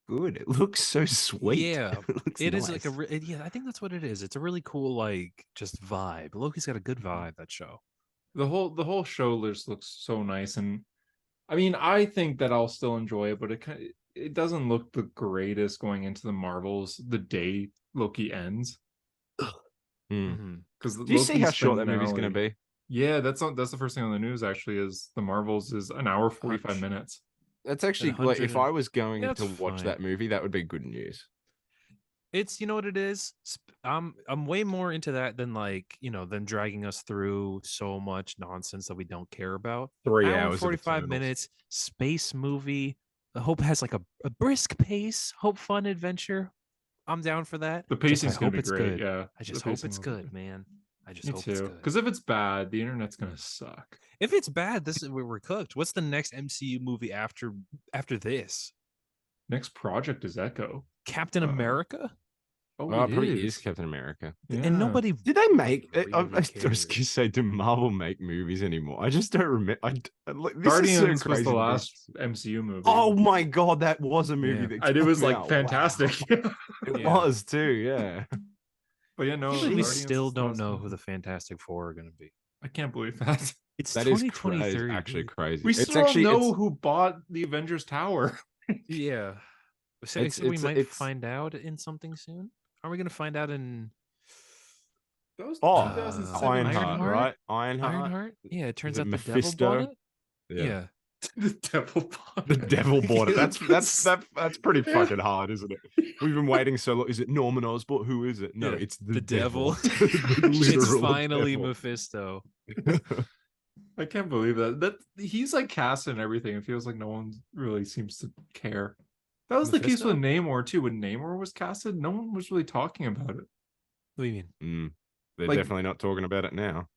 S2: good. It looks so sweet.
S3: Yeah,
S2: it looks
S3: It is like
S2: nice.
S3: yeah, I think that's what it is. It's a really cool, like, just vibe. Loki's got a good vibe, that show.
S1: The whole show just looks so nice, and I mean, I think that I'll still enjoy it, but it doesn't look the greatest going into the Marvels the day Loki ends.
S2: Mm.
S1: Because
S2: Do you see how short that movie's going to be?
S1: Yeah, that's the first thing on the news. Actually, is the Marvels is an hour 45 minutes.
S2: That's actually like,
S3: 100
S2: if I was going
S3: Yeah,
S2: to
S3: that's
S2: watch
S3: fine.
S2: that movie, that would be good news.
S3: It's, you know what it is? I'm way more into that than, like, you know, them dragging us through so much nonsense that we don't care about.
S2: 3
S3: Hour and
S2: hours,
S3: 45 minutes, space movie. I hope it has like a brisk pace, hope fun adventure. I'm down for that.
S1: The
S3: Just I
S1: pacing's gonna
S3: hope
S1: be
S3: it's
S1: great.
S3: good.
S1: Yeah,
S3: I just
S1: the
S3: hope
S1: pacing
S3: it's
S1: will be
S3: good, man. I just
S1: Me
S3: hope it's
S1: too.
S3: good.
S1: Because if it's bad, the internet's gonna suck.
S3: If it's bad, we're cooked. What's the next MCU movie after this?
S1: Next project is Echo.
S3: Captain America?
S1: Oh,
S2: Oh,
S1: it
S2: it probably
S1: is.
S2: is Captain America.
S1: Yeah.
S3: And nobody
S2: Did they make?
S3: Really
S2: I was
S3: cares.
S2: going to say, do Marvel make movies anymore? I just don't remember. This
S1: Guardians
S2: is so
S1: was
S2: crazy
S1: the
S2: to me.
S1: last MCU movie.
S2: Oh my god, that was a movie
S3: Yeah.
S2: that
S1: and it was
S2: came
S1: like
S2: out.
S1: fantastic.
S2: Wow. It
S3: Yeah.
S2: was too, yeah.
S1: But yeah, no.
S3: I can't believe we
S1: Guardians
S3: still
S1: is the
S3: don't
S1: last
S3: know
S1: movie.
S3: who the Fantastic Four are going to be.
S1: I can't believe that.
S3: It's
S2: That is
S3: 2023.
S2: actually crazy.
S1: We
S2: It's
S1: still
S2: actually
S1: don't know
S2: it's-
S1: who bought the Avengers Tower.
S3: Yeah. So,
S2: It's-
S3: so we
S2: it's-
S3: might
S2: it's-
S3: find out in something soon. Are we going to find out in
S1: That was
S2: Oh,
S1: 2007.
S2: Ironheart,
S3: Ironheart?
S2: right? Ironheart.
S3: Ironheart? Yeah, it turns
S2: it
S3: out the
S2: Mephisto?
S3: devil bought it.
S2: Yeah.
S3: Yeah.
S1: The devil bought
S2: The
S1: it.
S2: devil bought it.
S1: Yeah,
S2: That's pretty fucking hard, isn't it? We've been waiting so long. Is it Norman Osborn? Who is it? No,
S3: Yeah,
S2: it's
S3: the
S2: the
S3: devil.
S2: The
S3: It's
S2: literal
S3: finally
S2: devil.
S3: Mephisto.
S1: I can't believe that he's like cast and everything. It feels like no one really seems to care. That was the case
S3: Mephisto?
S1: with Namor too. When Namor was casted, no one was really talking about it.
S3: What do you mean?
S2: They're
S1: Like-
S2: definitely not talking about it now.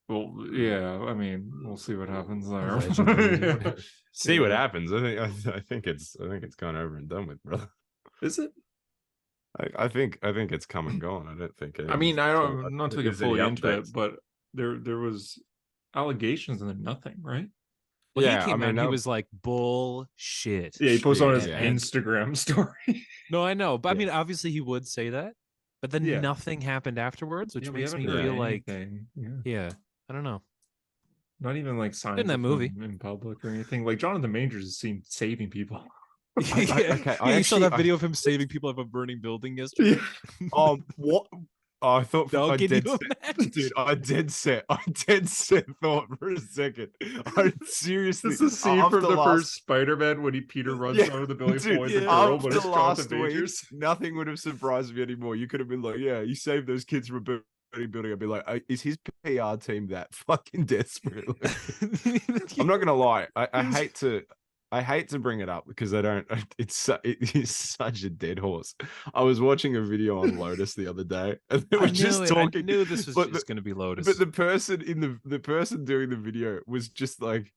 S1: Well, yeah. I mean, we'll see what happens there.
S3: Allegedly.
S2: See what
S1: Yeah.
S2: happens. I think it's gone over and done with, brother.
S1: Is it?
S2: I think it's come and gone. I don't think.
S1: I mean, I'm not to get
S2: there's any
S1: fully into it,
S2: updates.
S1: but there was allegations and then nothing, right?
S3: Well,
S2: Yeah,
S3: he came
S2: I mean,
S3: out and he
S2: that-
S3: was like, bullshit.
S1: Yeah, he posted on his
S2: Yeah.
S1: Instagram story.
S3: No, I know. But I
S2: Yeah.
S3: mean, obviously he would say that. But then
S1: Yeah.
S3: nothing happened afterwards, which
S1: Yeah, we
S3: makes me
S1: haven't heard
S3: feel like,
S1: anything. Yeah.
S3: yeah, I don't know.
S1: Not even like signs
S3: that
S1: of
S3: movie.
S1: him in public or anything. Like Jonathan Majors is seen saving people.
S3: You saw that video of him saving people of a burning building yesterday.
S2: What? Oh, I thought
S3: No,
S2: I
S3: can
S2: did,
S3: you imagine?
S2: dude. I dead set thought for a second. I seriously.
S1: It's the scene
S2: after
S1: from the
S2: last-
S1: first Spider-Man when Peter runs out of the building
S2: dude,
S1: pulling the
S3: yeah.
S1: girl, but
S2: after
S1: it's
S2: last
S1: Jonathan
S2: week,
S1: Majors.
S2: nothing would have surprised me anymore. You could have been like, "Yeah, you saved those kids from a burning building." I'd be like, "Is his PR team that fucking desperate?" I'm not gonna lie. I hate to bring it up because I don't. It is such a dead horse. I was watching a video on Lotus the other day, and they were just talking.
S3: I knew this was
S2: but
S3: just going to be Lotus.
S2: But the person the person doing the video was just like,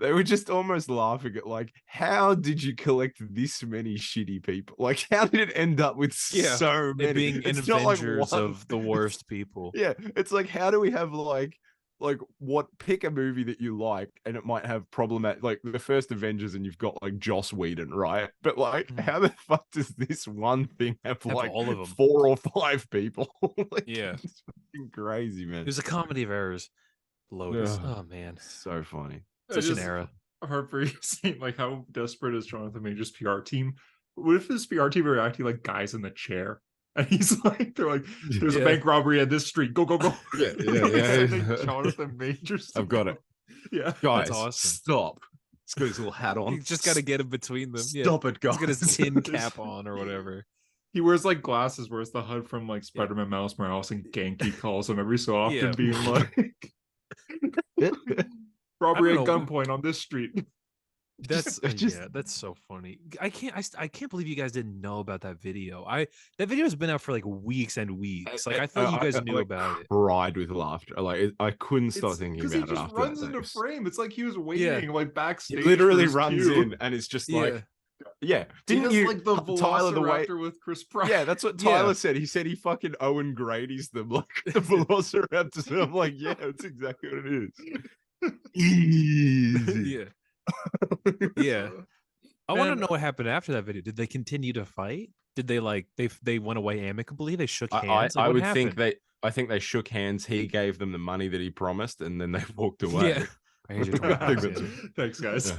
S2: they were just almost laughing at like, how did you collect this many shitty people? Like, how did it end up with so many?
S3: It being
S2: It's not like
S3: Avengers
S2: one.
S3: of the worst people.
S2: Yeah, it's like, how do we have what, pick a movie that you like and it might have problematic, like the first Avengers, and you've got like Joss Whedon, right? But like, how the fuck does this one thing have like
S3: all of them.
S2: 4 or 5 people? Like,
S3: Yeah,
S2: it's fucking crazy, man.
S3: it was a comedy of errors. Lotus.
S2: Ugh.
S3: Oh man,
S2: So funny.
S3: such an era.
S1: Harper, you seen like how desperate is Jonathan Major's PR team? What if his PR team are acting like guys in the chair? And he's like, they're like, there's a bank robbery at this street. Go, go, go.
S2: Yeah.
S1: Jonathan Majors.
S2: I've got it.
S1: Yeah.
S2: Guys,
S3: That's awesome.
S2: stop. He's got his little hat on.
S3: You just got to get him between them.
S2: Stop it, guys.
S3: He's got his tin cap on or whatever.
S1: He wears like glasses where it's the HUD from like Spider-Man Miles Morales, and Genki calls him every so often, being like, robbery at gunpoint on this street.
S3: That's that's so funny. I can't believe you guys didn't know about that video. That video has been out for like weeks and weeks. Like I thought you guys knew about it.
S2: Cried with laughter. Like I couldn't stop thinking about it.
S1: Because he just runs into frame. It's like he was waiting like backstage.
S2: He literally runs in, and it's just like, didn't you
S1: like the
S2: Tyler the way
S1: with Chris Pratt?
S2: Yeah, that's what Tyler said. He said he fucking Owen Grady's them like the Velociraptors. And I'm like, yeah, that's exactly what it is. Easy.
S3: Yeah. I want to know what happened after that video. Did they continue to fight? Did they like they went away amicably? They shook hands.
S2: I would think I think they shook hands. He gave them the money that he promised, and then they walked away.
S3: Yeah.
S1: Thanks, guys.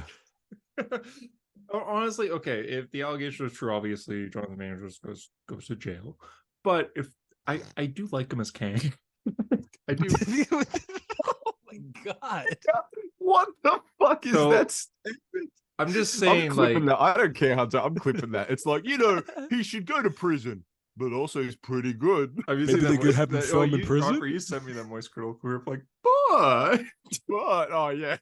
S1: Honestly, okay, if the allegation is true, obviously Jonathan Majors goes to jail. But if I do like him as Kang. I do.
S3: Oh my god.
S2: What the fuck is that statement?
S1: I'm just saying,
S2: I'm clipping that. I don't care, Hunter. I'm clipping that. It's like, he should go to prison, but also he's pretty good.
S1: Maybe
S3: they could have him film in prison.
S1: Harper, you sent me that moist critical clip, like, but
S2: oh yeah.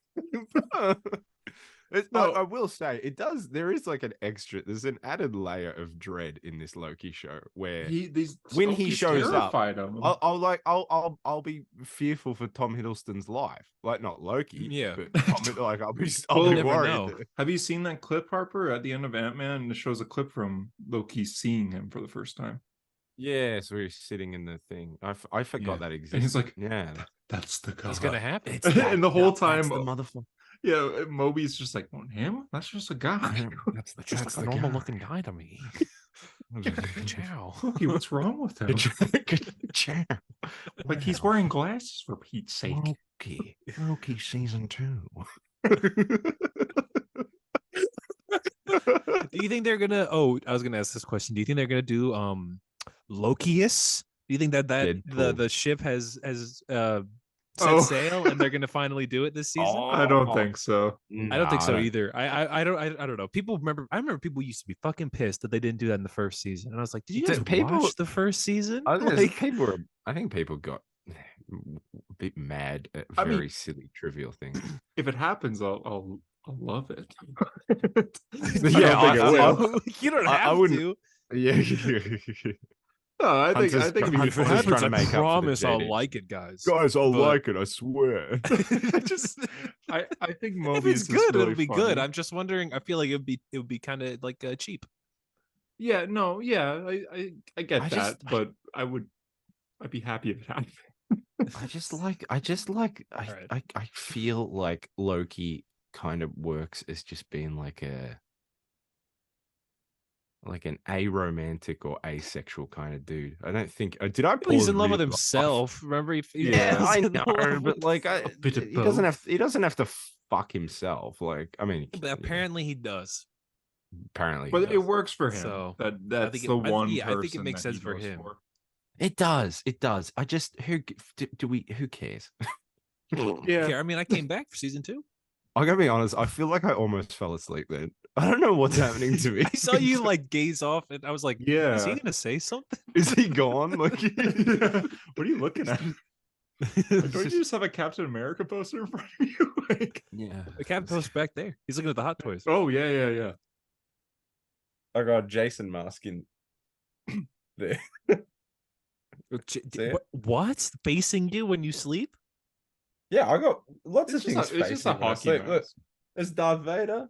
S2: I will say it does. There is like an extra. There's an added layer of dread in this Loki show where when he shows up, I'll be fearful for Tom Hiddleston's life. Like not Loki, but I'll be worried.
S3: Know.
S1: Have you seen that clip, Harper, at the end of Ant-Man? And it shows a clip from Loki seeing him for the first time.
S2: Yeah, so he's sitting in the thing. I forgot that existed.
S1: And he's like,
S2: yeah,
S1: that's the guy.
S3: It's gonna happen.
S1: And the whole time,
S2: the motherfucker.
S1: Yeah, Moby's just like, him? That's just a guy.
S3: That's just a normal looking guy to me. Ciao.
S1: Loki, what's wrong with him?
S2: Ciao.
S1: Like he's wearing glasses for Pete's sake.
S2: Loki season 2.
S3: Do you think they're gonna? Oh, I was gonna ask this question. Do you think they're gonna do Lokius? Do you think that the ship has set sail and they're gonna finally do it this season?
S1: I don't think so.
S3: I don't think so either. I don't know. People remember. I remember people used to be fucking pissed that they didn't do that in the first season, and I was like, did you guys watch the first season?
S2: I think people got a bit mad at very silly, trivial things.
S1: If it happens, I'll love it.
S3: You don't have to.
S2: Yeah.
S1: No, I think
S3: if it happens, I promise I'll like it, guys.
S2: I'll like it. I swear.
S1: I think Mobius
S3: if it's good,
S1: really
S3: it'll be
S1: funny.
S3: good. I'm just wondering. I feel like it would be kind of like cheap.
S1: Yeah, no, yeah, I get that, but I'd be happy if it happened.
S2: I feel like Loki kind of works as just being like an aromantic or asexual kind of dude. I don't think. Did I?
S3: He's in love with himself. Remember?
S2: I know, but like, he doesn't have to fuck himself. Like, I mean,
S3: but apparently he does.
S2: Apparently,
S1: But
S2: he
S1: it
S2: does.
S1: works for him.
S3: So,
S1: That's the one
S3: I think it
S1: person
S3: makes
S1: that he
S3: sense for
S1: goes
S3: him.
S1: for.
S2: It does. It does. I just do we? Who cares?
S1: Yeah.
S3: I mean, I came back for season 2.
S2: I gotta be honest. I feel like I almost fell asleep then. I don't know what's happening to me.
S3: I saw you like gaze off, and I was like,
S1: Yeah.
S3: "Is he gonna say something?
S2: Is he gone? Like,
S1: What are you looking at? Like, don't you just have a Captain America poster in front of you? Like,
S2: yeah.
S3: The cat post back there. He's looking at the hot toys.
S1: oh yeah.
S2: I got Jason mask in there.
S3: What? Facing you when you sleep?
S2: Yeah, I got lots
S1: It's
S2: of things.
S1: it's just a hockey mask.
S2: Look, there's Darth Vader.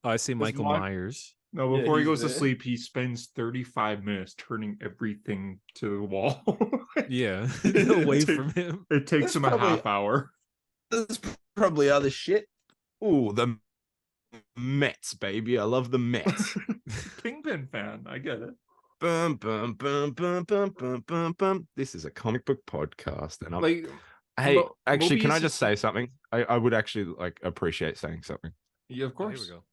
S3: Oh, I see Michael
S1: Mike-
S3: Myers.
S1: No,
S2: Yeah,
S1: before he
S2: he's
S1: goes to
S2: there.
S1: sleep, he spends 35 minutes turning everything to the wall.
S3: Yeah,
S1: It
S3: away
S1: take-
S3: from him.
S1: It takes
S2: That's
S1: him
S2: probably-
S1: a half hour.
S2: There's probably other shit. Ooh, the Mets, baby. I love the Mets.
S1: Kingpin fan, I get it.
S2: Bum, bum, bum, bum, bum, bum, bum, bum. This is a comic book podcast, and I'm
S1: Like,
S2: hey, actually, can I
S1: Mobius
S2: just say something? I would actually like appreciate saying something.
S1: yeah, of
S3: Oh, here
S1: course.
S3: we go.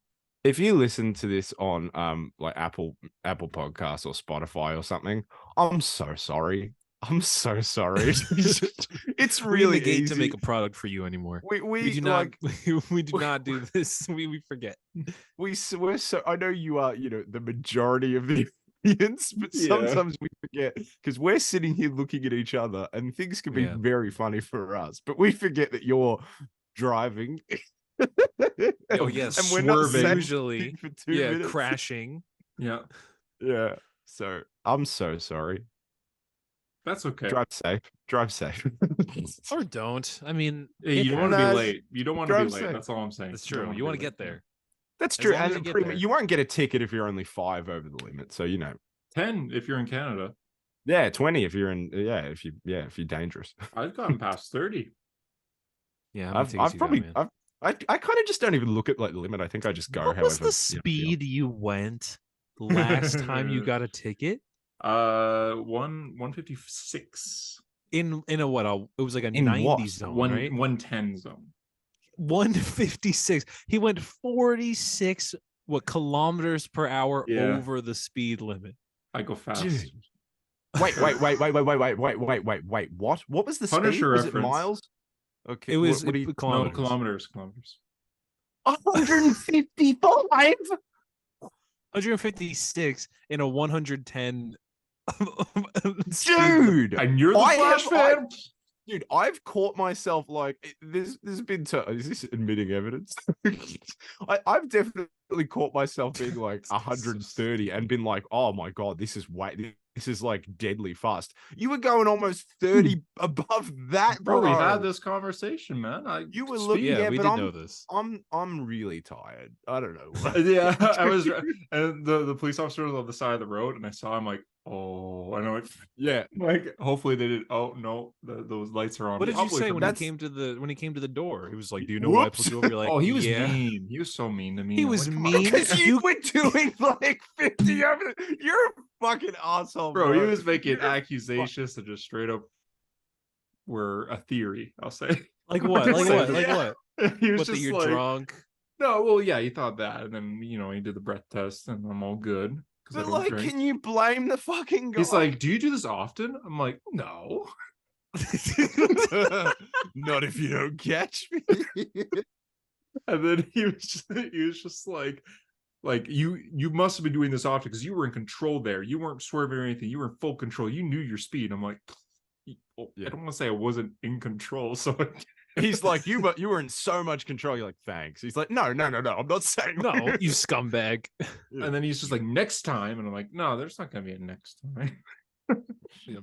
S2: If you listen to this on like Apple Podcasts or Spotify or something, I'm so sorry. I'm so sorry. It's
S3: We
S2: really
S3: negate
S2: easy
S3: to make a product for you anymore.
S2: we
S3: do
S2: like
S3: not. We do not do this. We forget.
S2: we're so I know you are, you know, the majority of the audience, but
S1: Yeah.
S2: sometimes we forget because we're sitting here looking at each other and things can be
S3: Yeah.
S2: very funny for us, but we forget that you're driving.
S3: Oh yes,
S2: and we're not
S1: swerving.
S2: saying
S3: usually,
S2: for 2
S3: yeah,
S2: minutes.
S3: crashing.
S1: Yeah,
S2: Yeah. So I'm so sorry.
S1: that's okay.
S2: Drive safe. Drive safe.
S3: Or don't. I mean,
S1: Hey,
S3: it
S1: you don't want to be
S2: happens.
S1: late. You don't want to be
S2: Drive
S1: late.
S2: safe.
S1: That's all I'm saying.
S3: That's
S1: don't
S3: true.
S1: wanna
S3: You
S1: be
S3: want to
S1: late.
S3: get there.
S2: That's
S3: As
S2: true.
S3: long as
S2: And
S3: you get
S2: pretty
S3: there.
S2: much, you won't get a ticket if you're only 5 over the limit. So you know.
S1: 10 if you're in Canada.
S2: Yeah, 20 if you're in. If you're dangerous.
S1: I've gotten past 30.
S3: Yeah, how many
S2: I've
S3: tickets you got,
S2: probably
S3: man?
S2: I kind of just don't even look at like the limit. I think I just go
S3: What was
S2: however.
S3: the speed you went last time you got a ticket?
S1: 156.
S3: In a what? It was like a
S2: In
S3: 90
S2: what?
S3: zone,
S1: One
S3: right?
S1: 110 zone.
S3: 156. He went 46 kilometers per hour
S1: Yeah.
S3: over the speed limit.
S1: I go fast.
S2: Dude. Wait. What? What was the
S1: Punisher
S2: speed? Was it
S1: reference.
S2: miles? Okay.
S3: It was
S2: what do you,
S1: No,
S3: kilometers.
S1: kilometers.
S2: 155.
S3: 156 in a 110 speed
S2: Dude,
S1: And you're the Flash fan?
S2: dude, I've caught myself like there's been is this admitting evidence? I've definitely caught myself being like 130 and been like, oh my god, this is like deadly fast. You were going almost 30 above that,
S1: Bro,
S2: bro.
S1: we had this conversation, man.
S2: You were
S1: speak-
S2: looking-
S3: Yeah,
S2: Yeah,
S3: we
S2: but
S3: did know this.
S2: I'm really tired. I don't know.
S1: Yeah, I was, and the police officer was on the side of the road, and I saw him like, oh, I know it.
S2: Yeah.
S1: Like, hopefully they did. Oh no, those lights are on.
S3: What did you
S1: Hopefully
S3: say
S1: for
S3: when
S1: me.
S3: he came to the door? He was like, "Do you know why I pulled you over?" You're like,
S1: Oh, he was
S3: yeah.
S1: mean. He was so mean to me.
S3: He
S1: I'm
S3: was
S1: like, come on.
S3: mean.
S2: Because you were doing like 50 over. You're a fucking asshole,
S1: Bro,
S2: bro.
S1: he was making
S2: You're a
S1: accusations that just straight up were a theory. I'll say.
S3: Like what? Like what? Like
S2: Yeah.
S3: what?
S1: He was
S3: What? That
S1: just
S3: you're
S1: like,
S3: drunk?
S1: no, well, yeah, he thought that, and then he did the breath test, and I'm all good because I
S2: But
S1: don't
S2: like,
S1: drink.
S2: can you blame the fucking guy?
S1: He's like, "Do you do this often?" I'm like, "No."
S2: not if you don't catch me.
S1: And then he was just like you must have been doing this often because you were in control there. You weren't swerving or anything. You were in full control. You knew your speed. I'm like,
S2: Yeah.
S1: I don't want to say I wasn't in control. So
S2: He's like, you were in so much control. You're like, thanks. He's like, no. I'm not saying
S3: No, you scumbag.
S1: and then he's just like, next time, and I'm like, no, there's not gonna be a next time.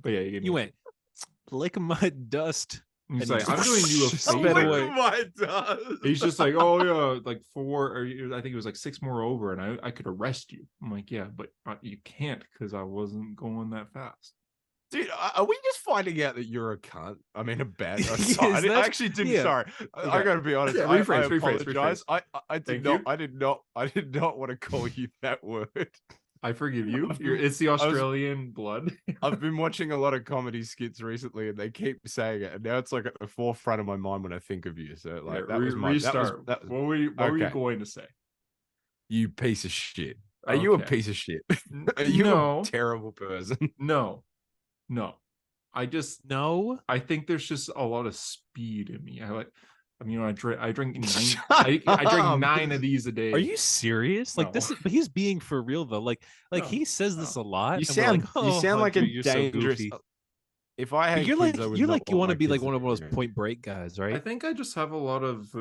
S1: But yeah,
S3: You went lick my dust.
S1: He's
S3: and
S1: like,
S3: you
S1: I'm doing you a
S3: sped
S1: favor.
S3: away.
S2: my God.
S1: He's just like, oh yeah, like 4, or I think it was like 6 more over, and I could arrest you. I'm like, yeah, but you can't because I wasn't going that fast.
S2: Dude, are we just finding out that you're a cunt? I mean, a bad.
S3: Is
S2: Sorry, I
S3: that-
S2: actually didn't.
S3: yeah.
S2: Sorry, I
S1: Okay.
S2: gotta be honest.
S1: Yeah,
S2: I
S1: rephrase.
S2: apologize. I did
S1: Thank
S2: not.
S1: you.
S2: I did not want to call you that word.
S1: I forgive you.
S2: I've
S1: You're,
S2: been-
S1: it's the
S2: was-
S1: Australian blood.
S2: I've been watching a lot of comedy skits recently, and they keep saying it, and now it's like at the forefront of my mind when I think of you. So like
S1: Yeah,
S2: that was my
S1: restart.
S2: That was,
S1: what were you
S2: okay.
S1: going to say?
S2: You piece of shit. Are you a
S1: Okay.
S2: piece of shit? Are you
S1: No.
S2: a terrible person?
S1: No.
S3: No.
S1: I think there's just a lot of speed in me. I drink nine.
S2: Shut
S1: I drink
S2: up.
S1: 9 of these a day.
S3: Are you serious? Like
S1: No.
S3: this is, but he's being for real though. Like
S1: No,
S3: he says this a
S1: no.
S3: lot,
S2: You
S3: and we're like,
S2: sound
S3: oh,
S2: like a
S3: Hunter, you're so
S2: dangerous.
S3: goofy.
S2: If I
S3: But
S2: had
S3: you're
S2: kids,
S3: like
S2: I would
S3: you
S2: not
S3: want
S2: want
S3: to
S2: my
S3: be like
S2: kids
S3: one of those
S2: doing it.
S3: Point Break guys, right?
S1: I think I just have a lot of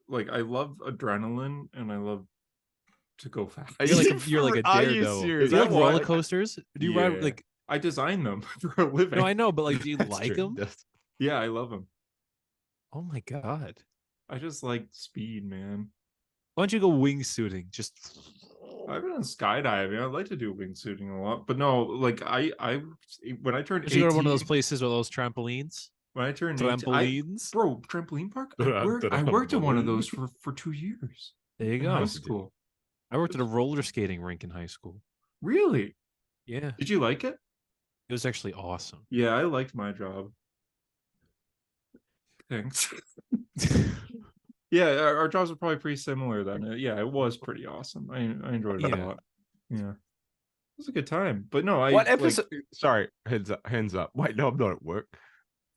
S1: like I love adrenaline and I love to go fast.
S2: Are
S3: You're like a
S2: Are you
S3: daredevil.
S2: serious?
S3: Do you
S1: Is
S3: like
S1: that why?
S3: roller coasters? Do you ride
S1: Yeah.
S3: like?
S1: I design them for a living.
S3: No, I know, but like, do you
S2: That's
S3: like
S2: true.
S3: them?
S1: Yeah, I love them.
S3: Oh my god!
S1: I just like speed, man.
S3: Why don't you go wingsuiting? Just
S1: I've been on skydiving. I'd like to do wingsuiting a lot, but no, like I when I turned
S3: Did you go to one of
S1: 18
S3: those places with those trampolines?
S1: when I turned 18,
S3: Trampolines.
S1: bro, trampoline park. I worked at one of those for 2 years
S3: There you
S1: in
S3: go.
S1: high school.
S3: I worked at a roller skating rink in high school.
S1: Really?
S3: Yeah,
S1: Did you like it?
S3: it was actually awesome.
S1: Yeah, I liked my job. Thanks. Yeah, our jobs are probably pretty similar then. Yeah, it was pretty awesome. I enjoyed it a
S3: Yeah.
S1: lot. Yeah. It was a good time. But no, I
S2: What
S1: like,
S2: episode? Sorry, hands up. Hands up. Wait, no, I'm not at work.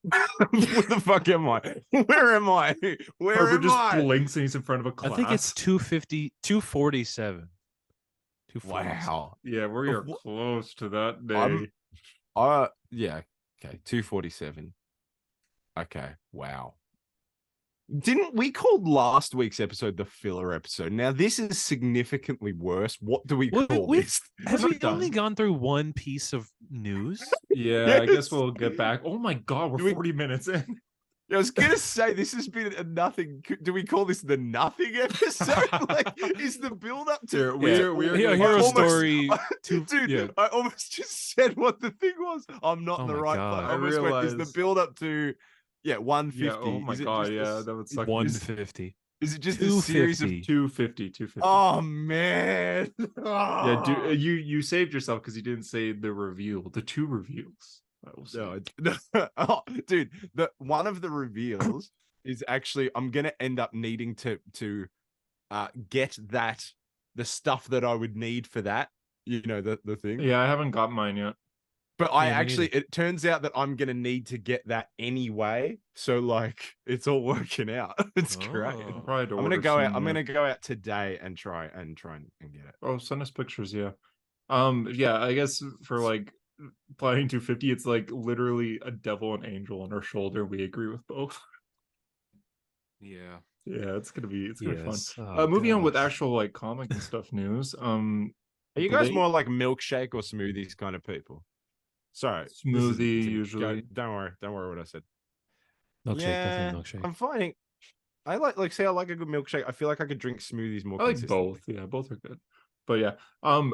S2: Where the fuck am I? Where am I? Where
S1: Harper
S2: am
S1: just
S2: I?
S1: blinks and he's in front of a class.
S3: I think it's 250, 247. 247.
S2: Wow.
S1: Yeah, we are
S2: Wh-
S1: close to that day.
S2: Yeah. Okay. 247. Okay. Wow. Didn't we called last week's episode the filler episode? Now this is significantly worse. What do we call this?
S3: Have
S1: We're
S3: we only
S1: done.
S3: gone through one piece of news?
S1: Yeah, I
S2: Yes.
S1: guess we'll get back. Oh my god, we're
S2: Do we-
S1: 40 minutes in.
S2: I was gonna say this has been a nothing. Do we call this the nothing episode? Like, is the build up to?
S1: Here, we're
S3: Hero
S1: gonna-
S3: story.
S2: Dude,
S3: yeah.
S2: I almost just said what the thing was. I'm not
S3: Oh
S2: in the
S3: my
S2: right
S3: God.
S2: place.
S1: I
S2: I almost went, is the
S1: realized-
S2: build up to 150?
S1: Yeah, oh my
S2: Is it
S1: god,
S2: just a
S1: yeah,
S2: s-
S1: that would suck.
S3: 150.
S2: Is it just a series of
S3: 250.
S1: 250.
S2: Oh man.
S1: Yeah, you saved yourself because you didn't say the reveal, the 2 reveals. I will say.
S2: No, oh, dude, the one of the reveals is actually I'm gonna end up needing to get the stuff that I would need for that. You know, the thing.
S1: Yeah, I haven't got mine yet.
S2: But I
S3: Yeah, me
S2: actually,
S3: neither.
S2: it turns out that I'm gonna need to get that anyway. So like, it's all working out. It's great.
S3: Oh.
S1: Probably to
S2: I'm gonna
S1: order
S2: go out.
S1: soon,
S2: I'm
S1: yeah.
S2: gonna go out today and try and get it.
S1: Oh, send us pictures, yeah. Yeah, I guess for like planning 250, it's like literally a devil and angel on our shoulder. We agree with both.
S3: Yeah.
S1: Yeah, it's gonna be
S3: Yes.
S1: fun.
S3: Oh,
S1: Moving on with
S3: gosh.
S1: actual like comic and stuff news.
S2: Are you guys
S1: Blade-
S2: more like milkshake or smoothies kind of people? Sorry, this is-
S1: Smoothie,
S2: go-
S1: usually.
S2: Don't worry what I said.
S3: Milkshake,
S2: Yeah,
S3: definitely milkshake.
S2: I'm finding. I like say I like a good milkshake. I feel like I could drink smoothies more.
S1: I like
S2: consistently.
S1: both. Yeah, both are good. But yeah,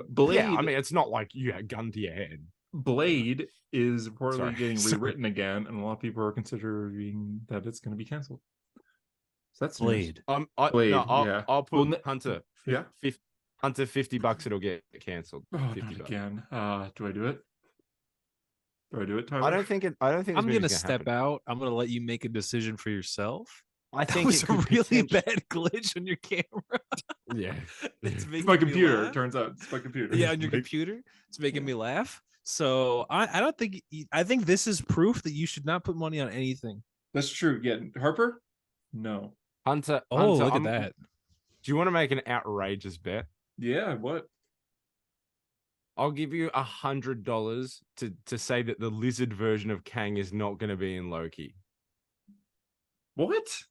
S1: Blade.
S2: Yeah, I mean it's not like you had a gun to your head.
S1: Blade is reportedly
S2: Sorry,
S1: getting
S2: sorry.
S1: rewritten again, and a lot of people are considering that it's going to be canceled. So that's news.
S3: Blade.
S1: Blade,
S2: I'll
S1: yeah.
S2: put
S1: Well,
S2: Hunter.
S1: Yeah.
S2: Hunter $50. It'll get cancelled.
S1: Oh,
S2: $50.
S1: not again. Do I do it? Do I do it, Tyler?
S2: I don't think it. I don't think.
S3: I'm
S2: this
S3: gonna
S2: movie's
S3: step
S2: happen.
S3: out. I'm gonna let you make a decision for yourself.
S2: I
S3: That
S2: think
S3: was
S2: it
S3: a
S2: could
S3: really
S2: potentially-
S3: bad glitch on your camera.
S2: Yeah.
S3: It's
S1: It's
S3: making
S1: my
S3: me
S1: computer. It
S3: laugh.
S1: turns out it's my computer.
S3: Yeah, on your
S2: Make-
S3: computer. It's making me laugh. So I don't think I think this is proof that you should not put money on anything.
S1: That's true. Yeah, Harper. No.
S2: Hunter.
S3: Oh,
S2: Hunter,
S3: look
S2: I'm-
S3: at that.
S2: Do you want to make an outrageous bet?
S1: Yeah. What?
S2: I'll give you $100 to say that the lizard version of Kang is not going to be in Loki.
S1: What?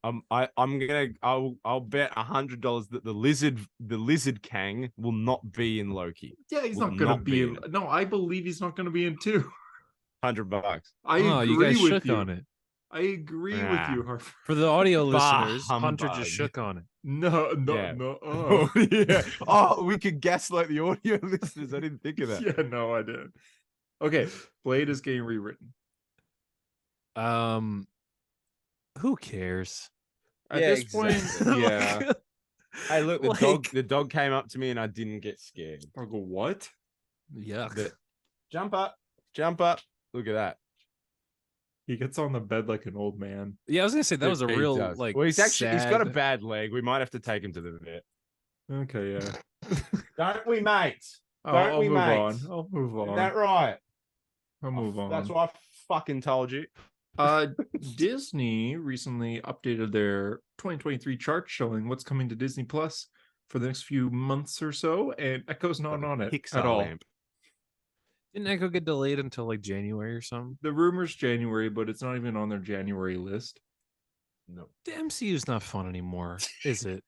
S2: I'll bet $100 that the lizard Kang will not be in Loki.
S1: Yeah, he's
S2: Will
S1: not gonna
S2: not
S1: be
S2: be
S1: in.
S2: in it.
S1: No, I believe he's not gonna be in 2.
S2: $100.
S1: I
S3: Oh,
S1: agree
S3: you guys
S1: with
S3: shook
S1: you.
S3: on it.
S1: I agree with
S2: Nah.
S1: you, Harper.
S3: For the audio
S2: Bah,
S3: listeners, Hunter
S2: humbug.
S3: just shook on it.
S1: No.
S2: Yeah.
S1: No.
S2: Oh, yeah. Oh, we could gaslight the audio listeners. I didn't think of that.
S1: Yeah, no, I didn't. Okay, Blade is getting rewritten.
S3: Who cares?
S1: At
S2: Yeah,
S1: this point,
S2: exactly.
S1: yeah.
S2: Hey, look,
S3: Like-
S2: the dog came up to me and I didn't get scared.
S1: I'll go, what?
S3: Yuck.
S2: The- Jump up. Look at that.
S1: He gets on the bed like an old man.
S3: Yeah, I was gonna say that was a
S2: He
S3: real
S2: does.
S3: like.
S2: Well, he's got a
S3: sad-
S2: bad leg. We might have to take him to the vet.
S1: Okay, yeah.
S2: Don't we, mate?
S1: I'll move on. I'll move
S2: Isn't
S1: on.
S2: that right?
S1: I'll move
S2: That's
S1: on.
S2: what I fucking told you.
S1: Uh, Disney recently updated their 2023 chart showing what's coming to Disney Plus for the next few months or so, and Echo's not on it at
S2: Pixar
S1: all.
S2: lamp.
S3: Didn't Echo get delayed until like January or something?
S1: The rumor's January, but it's not even on their January list.
S2: No.
S3: The MCU's not fun anymore, is it?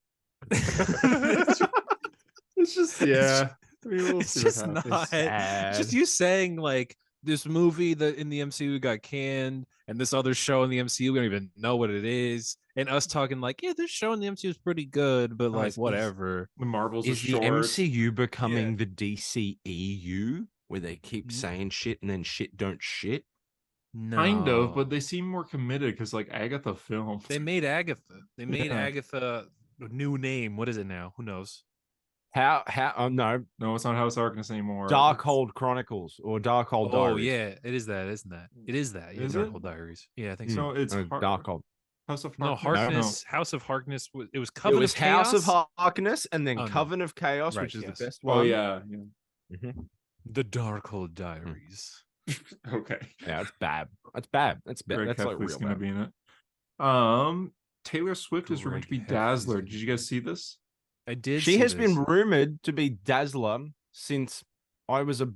S1: It's just, yeah. I mean, we'll
S3: It's
S1: see
S3: just
S1: what happens.
S3: not. It's just you saying like this movie that in the MCU got canned, and this other show in the MCU we don't even know what it is, and us talking like, yeah, this show in the MCU is pretty good, but like whatever.
S1: The Marvels
S2: Is
S1: are
S2: the
S1: short.
S2: MCU becoming the DCEU, where they keep saying shit and then shit don't shit?
S3: No,
S1: Kind of, but they seem more committed because like Agatha filmed.
S3: They made Agatha. They made
S1: Yeah.
S3: Agatha a new name. What is it now? Who knows?
S2: How? Oh no,
S1: No, it's not House Harkness anymore.
S2: Darkhold Chronicles or Darkhold
S3: Oh
S2: Diaries.
S3: yeah, it is that, isn't that? It is that. Yeah,
S1: Is
S3: Darkhold
S1: it?
S3: Diaries. Yeah, I think
S1: No,
S3: so.
S1: it's
S2: Darkhold.
S1: House of Harkness.
S3: No, Harkness, House of Harkness. It was
S2: It
S3: Coven
S2: was
S3: of
S2: House
S3: Chaos.
S2: of Harkness and then
S3: Oh, no.
S2: Coven of Chaos,
S3: Right,
S2: which is
S3: yes.
S2: the best
S1: Oh
S2: one.
S1: yeah.
S3: The Darkhold Diaries.
S1: Okay.
S2: Yeah, it's bad. That's bad. That's bad.
S1: Greg
S2: That's like
S1: Heffley's
S2: real
S1: gonna
S2: bad.
S1: be in it. Taylor Swift is rumored to be
S3: Greg
S1: Dazzler.
S3: Heffley.
S1: Did you guys see this?
S3: I did.
S2: She
S3: see
S2: has
S3: this.
S2: been rumored to be Dazzler since I was a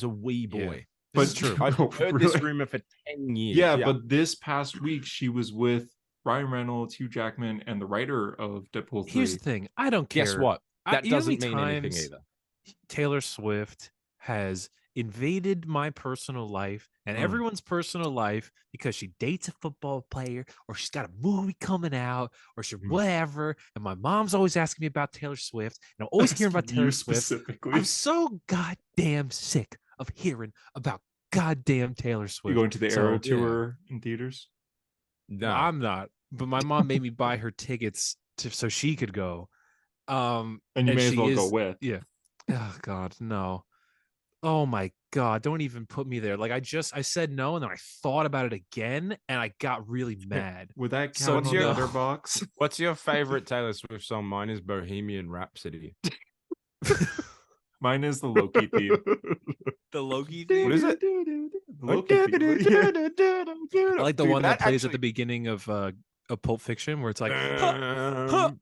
S2: wee boy.
S3: This is
S1: But-
S3: true.
S2: I've
S1: Oh,
S2: heard this
S1: really?
S2: rumor for 10 years.
S1: Yeah, but this past week she was with Ryan Reynolds, Hugh Jackman, and the writer of Deadpool 3.
S3: Here's the thing. I don't care.
S2: guess what? That
S3: you know how
S2: doesn't
S3: many
S2: mean anything
S3: times
S2: either.
S3: Taylor Swift has invaded my personal life and everyone's personal life because she dates a football player or she's got a movie coming out or she whatever. And my mom's always asking me about Taylor Swift, and I'm always hearing about
S1: You
S3: Taylor Swift.
S1: specifically.
S3: I'm so goddamn sick of hearing about goddamn Taylor
S1: You
S3: Swift.
S1: going to the
S3: So,
S1: Arrow tour in theaters?
S2: No.
S3: well, I'm not, but my mom made me buy her tickets so she could go.
S1: And you may as
S3: she
S1: well
S3: is,
S1: go with.
S3: yeah. Oh God, no. Oh my God, don't even put me there. Like I said no, and then I thought about it again, and I got really mad.
S1: Would that
S3: So
S1: count on
S2: what's
S1: the
S2: your-
S1: other box?
S2: What's your favorite Taylor Swift song? Mine is Bohemian Rhapsody.
S1: Mine is the Loki theme.
S3: The Loki
S2: What is it?
S1: The Loki theme. Yeah.
S3: I like the
S2: Dude,
S3: one that plays at
S2: actually-
S3: the beginning of Pulp Fiction, where it's like,
S2: Um,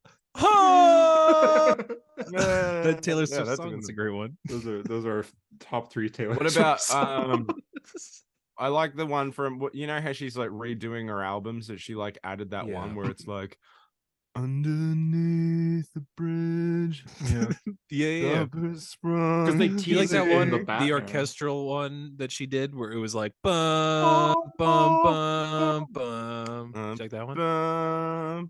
S3: that Taylor
S2: yeah,
S3: Swift
S2: that's
S3: song.
S2: a
S3: That's a
S2: good
S3: great one.
S1: Those are top 3 Taylor.
S2: What
S1: Swift
S2: about
S1: songs.
S2: I like the one from what you know how she's like redoing her albums that she like added that
S3: Yeah.
S2: one where it's like underneath the bridge.
S1: Yeah.
S3: Yeah.
S1: Because
S3: Do
S1: they
S3: you
S1: tease
S3: like that
S1: it in
S3: one,
S1: the
S3: the
S1: Batman.
S3: orchestral one that she did, where it was like bum bum bum bum. Did you like that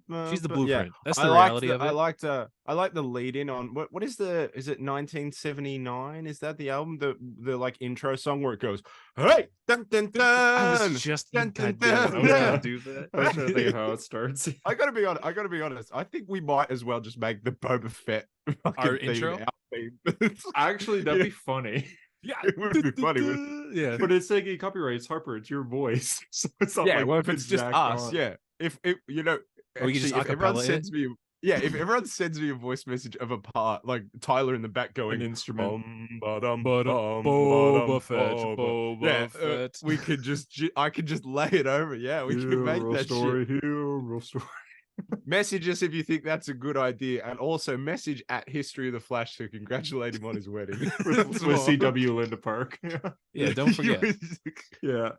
S3: one? She's the blueprint. That's the reality of it.
S2: I like the lead in on what is it 1979? Is that the album? The like intro song where it goes, hey, dun, dun, dun,
S3: I was just
S2: dun,
S3: God
S2: dun,
S3: damn it, I was
S2: dun.
S3: gonna do that.
S1: I was trying to think of how it starts.
S2: I gotta be honest. I think we might as well just make the Boba Fett fucking
S3: Our
S2: theme
S3: intro?
S2: our theme.
S1: Actually, that'd be funny.
S3: Yeah,
S2: It would be funny, wouldn't
S3: yeah.
S1: But it's like a copyright. It's Harper. It's your voice. So it's not
S2: Yeah,
S1: like
S2: well,
S1: you
S2: if
S1: could
S2: it's just
S1: jack
S2: us,
S1: on.
S2: yeah. If you know,
S3: Or we could
S2: actually,
S3: just
S2: if everyone
S3: acapella it.
S2: sends me, yeah, if everyone sends me a voice message of a part, like Tyler in the back going,
S1: An instrument.
S2: ba-dum,
S3: Boba
S2: ba-dum,
S3: Fett,
S2: ba-dum.
S3: Boba
S2: Yeah,
S3: Fett.
S2: we could I could just lay it over. Yeah, we can make
S1: Real
S2: that
S1: story
S2: shit.
S1: here, real story.
S2: Message us if you think that's a good idea, and also message at History of the Flash to congratulate him on his wedding
S1: with CW Linda Park. Yeah.
S3: Yeah, don't forget.
S1: Yeah.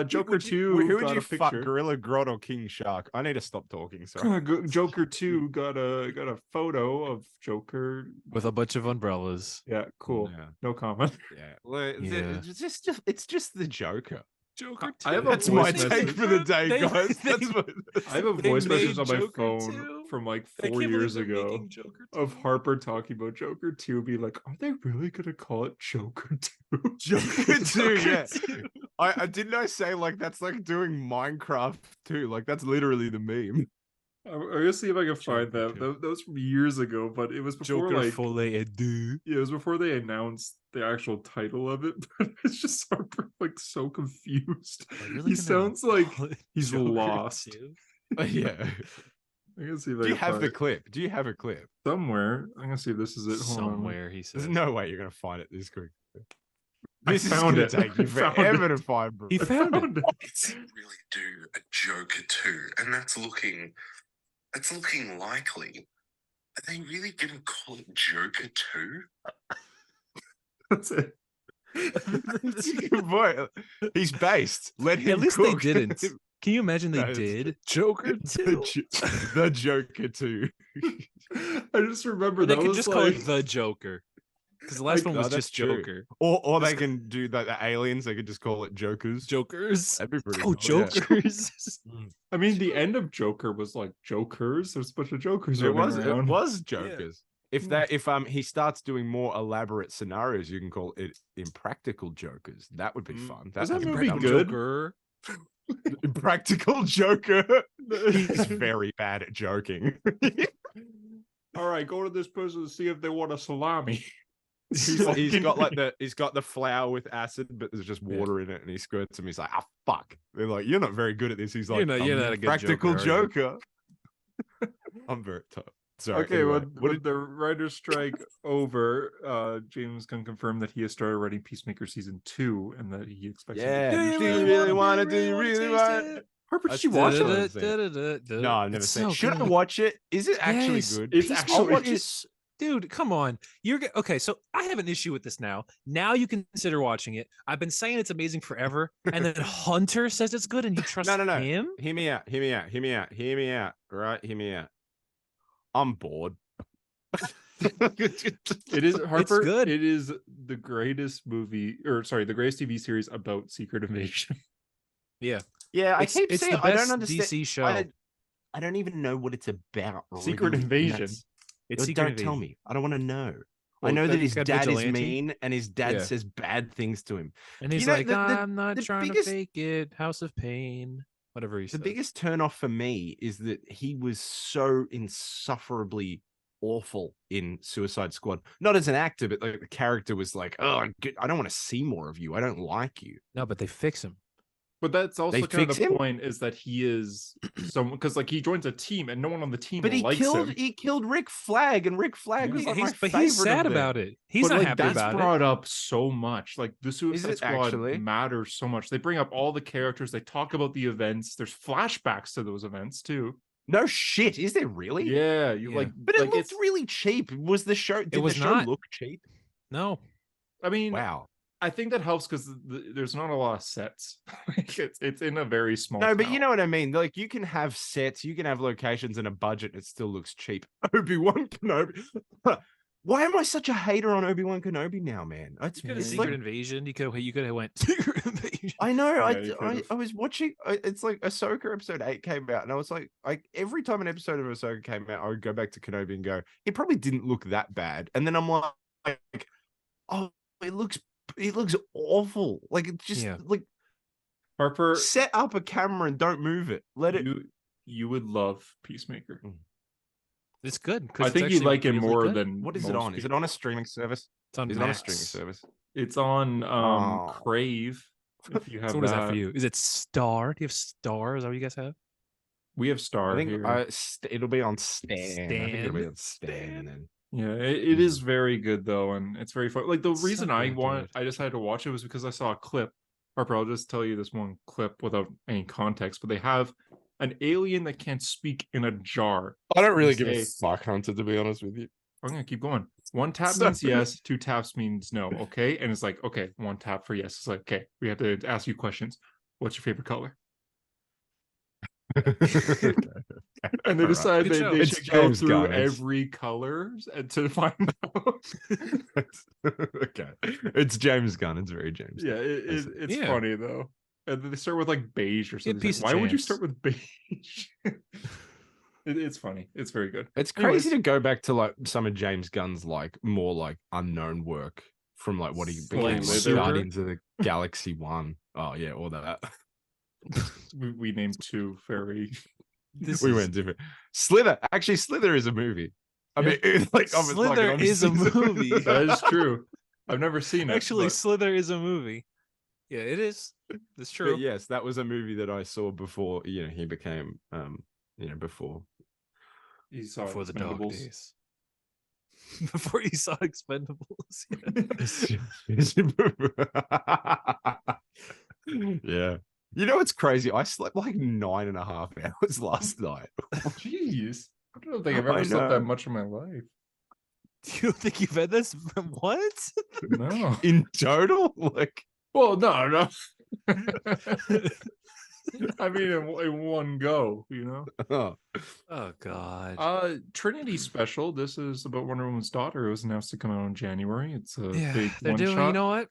S1: Joker
S2: Would
S1: 2
S2: who would
S1: got
S2: you
S1: a
S2: fuck,
S1: picture.
S2: Gorilla Grodd or King Shark? I need to stop talking. Sorry.
S1: Joker 2 got a photo of Joker
S3: With a bunch of umbrellas.
S1: Yeah, cool.
S2: Yeah.
S1: No comment.
S2: Yeah, well,
S3: Yeah.
S2: it's just the Joker.
S3: Joker
S1: I have a
S2: That's
S1: voice
S2: my
S1: message.
S2: take for the day, guys. That's my,
S1: I have a
S3: They
S1: voice message
S3: made
S1: on my
S3: Joker
S1: phone
S3: 2?
S1: from like
S3: I
S1: 4
S3: can't
S1: years
S3: believe they're
S1: ago
S3: making Joker
S1: of
S3: 2.
S1: Harper talking about Joker 2, be like, are they really gonna call it Joker 2?
S2: Joker 2, yeah.
S1: 2.
S2: I didn't I say like that's like doing Minecraft too. Like that's literally the meme.
S1: I'm gonna see if I can find
S3: Joker
S1: them.
S3: 2.
S1: Those from years ago, but it was before
S3: Joker
S1: like
S3: Folie et Deux.
S1: yeah, it was before they announced the actual title of it. But it's just Harper like so confused.
S3: Are we really
S1: He
S3: gonna
S1: sounds like
S3: call it
S1: he's
S3: Joker
S1: lost.
S3: 2?
S2: Yeah.
S1: I'm gonna see if I
S2: Do you
S1: can
S2: have
S1: find
S2: the
S1: it
S2: clip? Do you have a clip?
S1: somewhere. I'm gonna see if this is it. Hold on.
S3: Somewhere, he says.
S2: There's no way you're gonna find it this quick.
S1: I
S2: This is
S1: found
S2: gonna
S1: it.
S2: take you
S1: I found
S2: forever
S1: it.
S2: to find, bro.
S3: He found it.
S4: They really do a Joker too, and that's looking likely. Are they really gonna call it Joker 2?
S1: That's it.
S2: That's a good point. He's based. Let him
S3: At least
S2: cook.
S3: they didn't. Can you imagine they
S2: No, it's-
S3: did? Joker too.
S2: The Joker too.
S1: I just remember
S3: They
S1: that
S3: could
S1: was
S3: just
S1: like,
S3: call it the Joker. Because the last
S1: Like,
S3: one
S2: no,
S3: was
S2: that's
S3: just
S2: true.
S3: Joker.
S2: Or they
S3: Just-
S2: can do that. The aliens, they could just call it Jokers.
S3: Jokers.
S2: That'd be pretty.
S3: Oh,
S2: cool, yeah.
S3: Jokers.
S1: I mean, the end of Joker was like Jokers. There's a bunch of Jokers
S2: It
S1: running
S2: was. It
S1: around.
S2: was Jokers. If he starts doing more elaborate scenarios, you can call it impractical Jokers. That would be fun.
S1: Was that
S2: would be
S1: movie
S2: fun.
S1: good?
S3: Joker.
S2: Impractical Joker. He's very bad at joking.
S1: All right, go to this person to see if they want a salami.
S2: he's got the flour with acid, but there's just water in it, and he squirts him. He's like, "Ah, fuck." They're like, "You're not very good at this." He's like,
S3: You're not
S2: "I'm
S3: a good
S2: practical
S3: Joker,
S2: Joker." I'm very tough. Sorry.
S1: Okay,
S2: anyway,
S1: with the writer's strike over, James can confirm that he has started writing Peacemaker season 2 and that he expects.
S2: Yeah.
S3: Do you
S2: Do you
S3: really
S2: really
S3: wanna-
S2: want to? Do you really
S3: taste
S2: want?
S3: it?
S1: Harper, did
S2: That's
S1: you watch
S2: the-
S1: it?
S2: No, I've never
S3: It's
S2: seen.
S3: so
S2: Should I
S3: good.
S2: watch it? Is it actually
S3: Yes,
S2: good?
S1: It's
S3: Peacemaker
S1: actually-
S2: watch it.
S3: is- Dude, come on. Okay, so I have an issue with this now. Now you consider watching it. I've been saying it's amazing forever, and then Hunter says it's good, and you trust
S2: No.
S3: him?
S2: Hear me out. Right? Hear me out. I'm bored.
S1: It is Harper.
S3: good.
S1: It is the greatest movie, or sorry, the greatest TV series about Secret Invasion.
S3: Yeah.
S2: Yeah, I
S3: It's
S2: keep
S3: the
S2: saying
S3: best
S2: I don't understand.
S3: DC show.
S2: I don't even know what it's about.
S1: Secret
S2: really, and
S1: Invasion.
S2: that's-
S3: It's
S2: Don't
S3: Secret
S2: tell
S3: Invasion.
S2: me. I don't want to know. I
S1: Well,
S2: know that
S3: he's
S2: his
S3: got
S2: dad is
S3: Vigilante.
S2: mean, and his dad
S3: Yeah.
S2: says bad things to him.
S3: And he's
S2: know,
S3: like,
S2: the-
S3: I'm not
S2: the
S3: trying
S2: biggest-
S3: to fake it. House of Pain. Whatever he
S2: The
S3: says.
S2: biggest turnoff for me is that he was so insufferably awful in Suicide Squad. Not as an actor, but like the character was like, "Oh, I don't want to see more of you. I don't like you."
S3: No, but they fix him.
S1: But that's also
S2: They
S1: kind of
S2: fix
S1: the
S2: him?
S1: point, is that he is someone, because like he joins a team and no one on the team
S2: But he
S1: likes
S2: killed
S1: him.
S2: he killed Rick Flag, and Rick Flag was like my
S3: But
S2: favorite.
S3: he's sad about it. He's
S1: But
S3: not
S1: like
S3: happy
S1: that's
S3: about it.
S1: brought up so much. Like the
S2: Is
S1: Suicide
S2: it
S1: Squad
S2: actually?
S1: matters so much. They bring up all the characters. They talk about the events. There's flashbacks to those events too.
S2: No shit, is there really?
S1: Yeah, you
S3: Yeah.
S1: like,
S2: But it
S1: like
S2: looked really cheap. Was the show? Did
S3: was
S2: the show
S3: not.
S2: look cheap?
S3: No.
S1: I mean,
S2: Wow.
S1: I think that helps because there's not a lot of sets. Like, it's in a very small.
S2: No, but
S1: town.
S2: you know what I mean. Like you can have sets, you can have locations and a budget. It still looks cheap. Obi-Wan Kenobi. Why am I such a hater on Obi-Wan Kenobi now, man? It's,
S3: You could have
S2: it's
S3: Secret
S2: like,
S3: Invasion. You could have went Secret Invasion.
S2: I know.
S1: Yeah, you could've.
S2: I was watching. It's like Ahsoka episode 8 came out, and I was like every time an episode of Ahsoka came out, I would go back to Kenobi and go, it probably didn't look that bad. And then I'm like, oh, it looks awful. Like it just
S3: Yeah.
S2: like
S1: Harper,
S2: set up a camera and don't move it. Let it.
S1: you would love Peacemaker.
S3: It's good. 'cause
S1: I
S3: it's
S1: think you'd
S3: actually
S1: like it
S3: really
S1: more
S3: good.
S1: than
S2: What is it
S1: most
S2: on? Is it
S1: people.
S2: on a streaming service?
S3: It's on
S2: Is it on a
S3: Max.
S2: streaming service?
S1: It's on
S2: Oh.
S1: Crave. If you have
S3: So what is that
S1: that,
S3: for you? Is it Star? Do you have Star? Is that what you guys have?
S1: we have Star
S2: I think
S1: here.
S2: it'll be on Stan. I think it'll be
S3: Stan?
S2: on Stan. And
S1: Yeah, it is very good though, and it's very fun. Like the
S3: It's so
S1: reason I
S3: good, dude.
S1: I decided to watch it was because I saw a clip. Harper, I'll just tell you this one clip without any context, but they have an alien that can't speak in a jar.
S2: I don't
S1: really give a
S2: fuck, Hunter, to be honest with you.
S1: I'm gonna keep going. One tap
S2: Sorry.
S1: means yes, two taps means no. Okay, and it's like, okay, one tap for yes. It's like, okay, we have to ask you questions. What's your favorite color? And they
S2: Alright.
S1: decide
S3: Good
S1: they,
S3: show.
S1: they
S2: It's
S1: should go
S2: James
S1: through
S2: Gunn, it's-
S1: every color and to find out.
S2: Okay, it's James Gunn. It's very James.
S1: Yeah,
S2: That's
S1: it's
S3: Yeah.
S1: funny though. And then they start with like beige or
S3: Be a
S1: something.
S3: piece
S1: It's
S3: of
S1: like, why would you
S3: champs.
S1: start with beige? It's funny. It's very good.
S2: It's
S1: Anyways.
S2: crazy to go back to like some of James Gunn's like more like unknown work from like what he became
S1: Slither.
S2: like Guardians of the Galaxy 1. Oh yeah, all that.
S1: We named two very.
S2: We went different. Slither. Actually, Slither is a movie. I mean, it's like I'm
S3: Slither is a movie.
S1: That is true. I've never seen it.
S3: Actually,
S1: but-
S3: Slither is a movie. Yeah, it is. It's true.
S2: But yes, that was a movie that I saw before. He became before
S1: You saw
S3: Before the dog
S1: Expendables.
S3: days. Before you saw Expendables.
S2: Yeah. You know what's crazy? I slept like 9.5 hours last night.
S1: Jeez. I don't think I've
S2: I
S1: ever slept that
S2: know.
S1: much in my life.
S3: You don't think you've had this? What?
S1: No.
S2: In total? Like,
S1: Well, no. I mean, in one go, you know.
S2: oh.
S3: Oh God.
S1: Trinity Special. This is about Wonder Woman's daughter. It was announced to come out in January. It's a
S3: Yeah,
S1: big
S3: they're
S1: one
S3: doing.
S1: shot.
S3: You know what?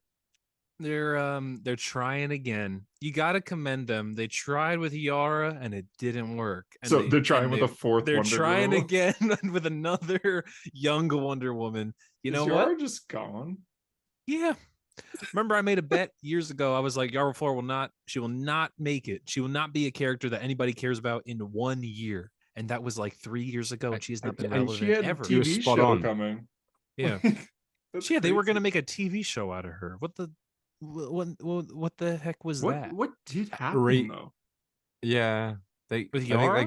S3: They're trying again. You got to commend them. They tried with Yara and it didn't work. And
S1: So they're trying with a fourth
S3: They're
S1: Wonder
S3: trying
S1: Girl.
S3: again with another young Wonder Woman. You know
S1: Is Yara
S3: what?
S1: just gone?
S3: Yeah. Remember, I made a bet years ago. I was like, Yara Flor will not. She will not make it. She will not be a character that anybody cares about in 1 year. And that was like 3 years ago, and she has not been
S1: And she
S3: relevant
S1: had a
S3: ever.
S2: You were
S1: TV
S2: spot
S1: show
S2: on.
S1: coming.
S3: Yeah.
S1: That's
S3: Yeah, they were
S1: crazy.
S3: gonna make a TV show out of her. What the heck was that?
S1: What did happen
S2: Re-
S1: though?
S2: Yeah.
S3: With
S2: I think
S3: Yara?
S2: they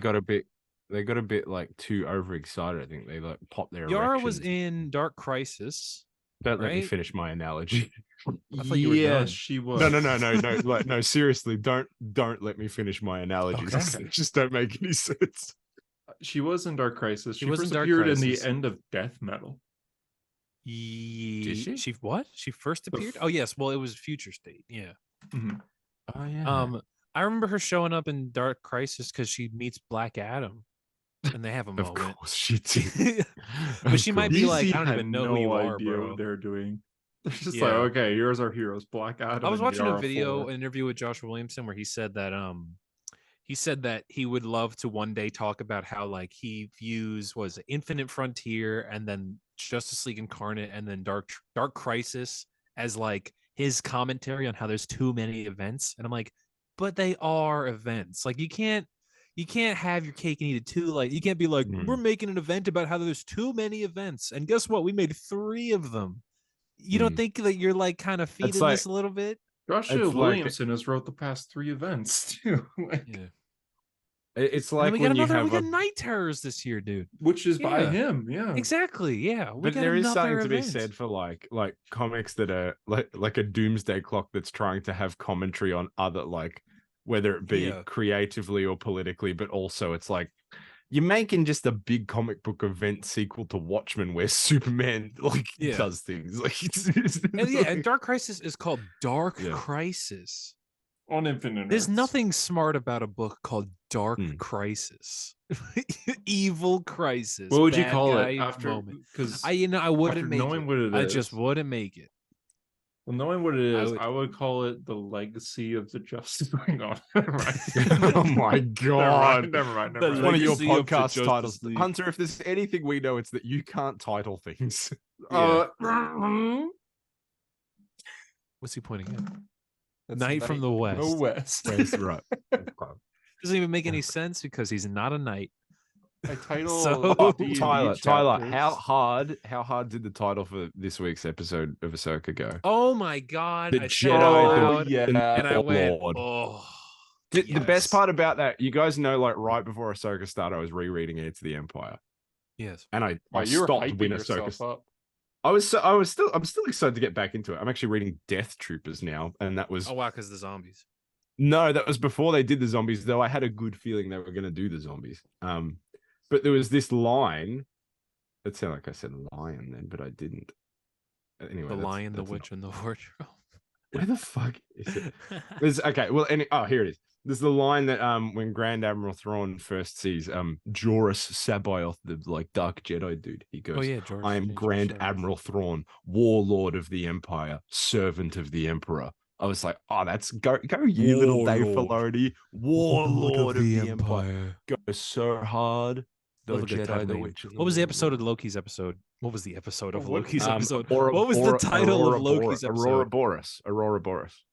S2: got a bit like too overexcited. I think they like popped their
S3: Yara was
S2: erections.
S3: in Dark Crisis.
S2: Don't let me
S3: right?
S2: finish my analogy.
S3: I thought you were done.
S1: Yes, she was.
S2: No. Like, no, seriously, don't let me finish my analogies.
S3: Okay.
S2: Just don't make any sense.
S1: She was in Dark Crisis. She
S3: was in
S1: first
S3: Dark
S1: appeared in
S3: Crisis.
S1: the end of Death Metal.
S3: Did
S2: she?
S3: She what? She first appeared? Oh yes. Well, it was Future State. Yeah.
S1: Mhm.
S2: Oh yeah.
S3: I remember her showing up in Dark Crisis because she meets Black Adam, and they have a
S2: Of
S3: moment.
S2: course she did.
S3: But she might be like,
S1: DC
S3: I don't
S1: had
S3: even know
S1: no
S3: who you are,
S1: idea
S3: bro.
S1: what they're doing. They're just
S3: Yeah.
S1: like, okay, here's our heroes, Black Adam.
S3: I was
S1: and
S3: watching a
S1: Yara
S3: video,
S1: Flor.
S3: an interview with Josh Williamson, where he said that he would love to one day talk about how like he views was Infinite Frontier and then Justice League Incarnate and then Dark Crisis as like his commentary on how there's too many events. And I'm like, but they are events. Like you can't have your cake and eat it too. Like you can't be like, we're making an event about how there's too many events. And guess what? We made 3 of them. You don't think that you're like kind of feeding
S2: like-
S3: this a little bit?
S1: Joshua
S2: It's like-
S1: Williamson has wrote the past 3 events too. Like,
S3: Yeah.
S2: It's
S3: And
S2: like
S3: then
S2: when
S3: we
S2: you have
S3: got Night Terrors this year, dude.
S1: which is by
S3: Yeah.
S1: him, yeah.
S3: Exactly. Yeah. We
S2: but
S3: got
S2: there is something
S3: another
S2: to be
S3: event.
S2: said for like comics that are like a doomsday clock that's trying to have commentary on other like whether it be
S3: Yeah.
S2: creatively or politically, but also it's like you're making just a big comic book event sequel to Watchmen where Superman like
S3: Yeah.
S2: does things like
S3: And yeah, and Dark Crisis is called Dark
S2: Yeah.
S3: Crisis.
S1: On Infinite
S3: There's
S1: Earths.
S3: nothing smart about a book called Dark
S2: Hmm.
S3: Crisis. Evil Crisis.
S1: What would you
S3: bad
S1: call
S3: guy
S1: it after?
S3: moment.
S1: Because
S3: I
S1: after
S3: wouldn't make
S1: knowing
S3: it.
S1: what it
S3: I
S1: is,
S3: just wouldn't make it.
S1: well, knowing what it is,
S3: would-
S1: I would call it the legacy of the Justice. Hang on, never mind.
S2: oh my god.
S1: Never mind.
S3: The
S2: It's one of your
S3: Legacy of the
S2: podcast
S3: Justice
S2: titles.
S3: League.
S2: Hunter, if there's anything we know, it's that you can't title things.
S3: What's he pointing at?
S1: That's
S3: Knight from the West.
S1: The West.
S2: That's right.
S3: Doesn't even make any sense because he's not a knight.
S1: I title
S3: So-
S2: Oh,
S1: D&D
S2: Tyler,
S1: chapters.
S2: how hard did the title for this week's episode of Ahsoka go?
S3: Oh my god!
S2: The
S3: I said it
S2: Jedi,
S3: out
S2: the
S3: loud,
S1: yeah.
S3: and I went,
S2: Lord.
S3: "Oh."
S2: The best
S3: yes.
S2: part about that, you guys know, like right before Ahsoka started, I was rereading Heir to the Empire,
S3: Yes.
S2: and I
S1: Wow, you were
S2: stopped
S1: hyping
S2: when
S1: yourself
S2: Ahsoka.
S1: up.
S2: I'm still excited to get back into it. I'm actually reading Death Troopers now, and that was
S3: Oh wow, because the zombies.
S2: no, that was before they did the zombies. Though I had a good feeling they were going to do the zombies. But there was this line. That sounded like I said lion then, but I didn't. Anyway,
S3: The
S2: that's-
S3: Lion, the
S2: that's not-
S3: Witch, and the Wardrobe.
S2: Where the fuck is it? There's okay. Well, here it is. There's the line that when Grand Admiral Thrawn first sees Joruus Sabaoth, the like Dark Jedi dude, he goes,
S3: Oh yeah, George.
S2: "I am
S3: George
S2: Grand
S3: Soros.
S2: Admiral Thrawn, Warlord of the Empire, Servant of the Emperor." I was like, "Oh, that's go you little Dave
S3: Warlord.
S2: Filoni, Warlord of the Empire, go so hard." The
S3: Love a good
S2: Jedi,
S3: title
S2: the
S3: name.
S2: Witch, and
S3: What was the
S2: Warlord.
S3: episode of Loki's episode? What was the episode of
S1: Oh, what-
S3: Loki's episode?
S2: Aurora-
S3: What was the title
S2: Aurora
S3: of Loki's episode?
S2: Aurora Boris. Aurora Boris.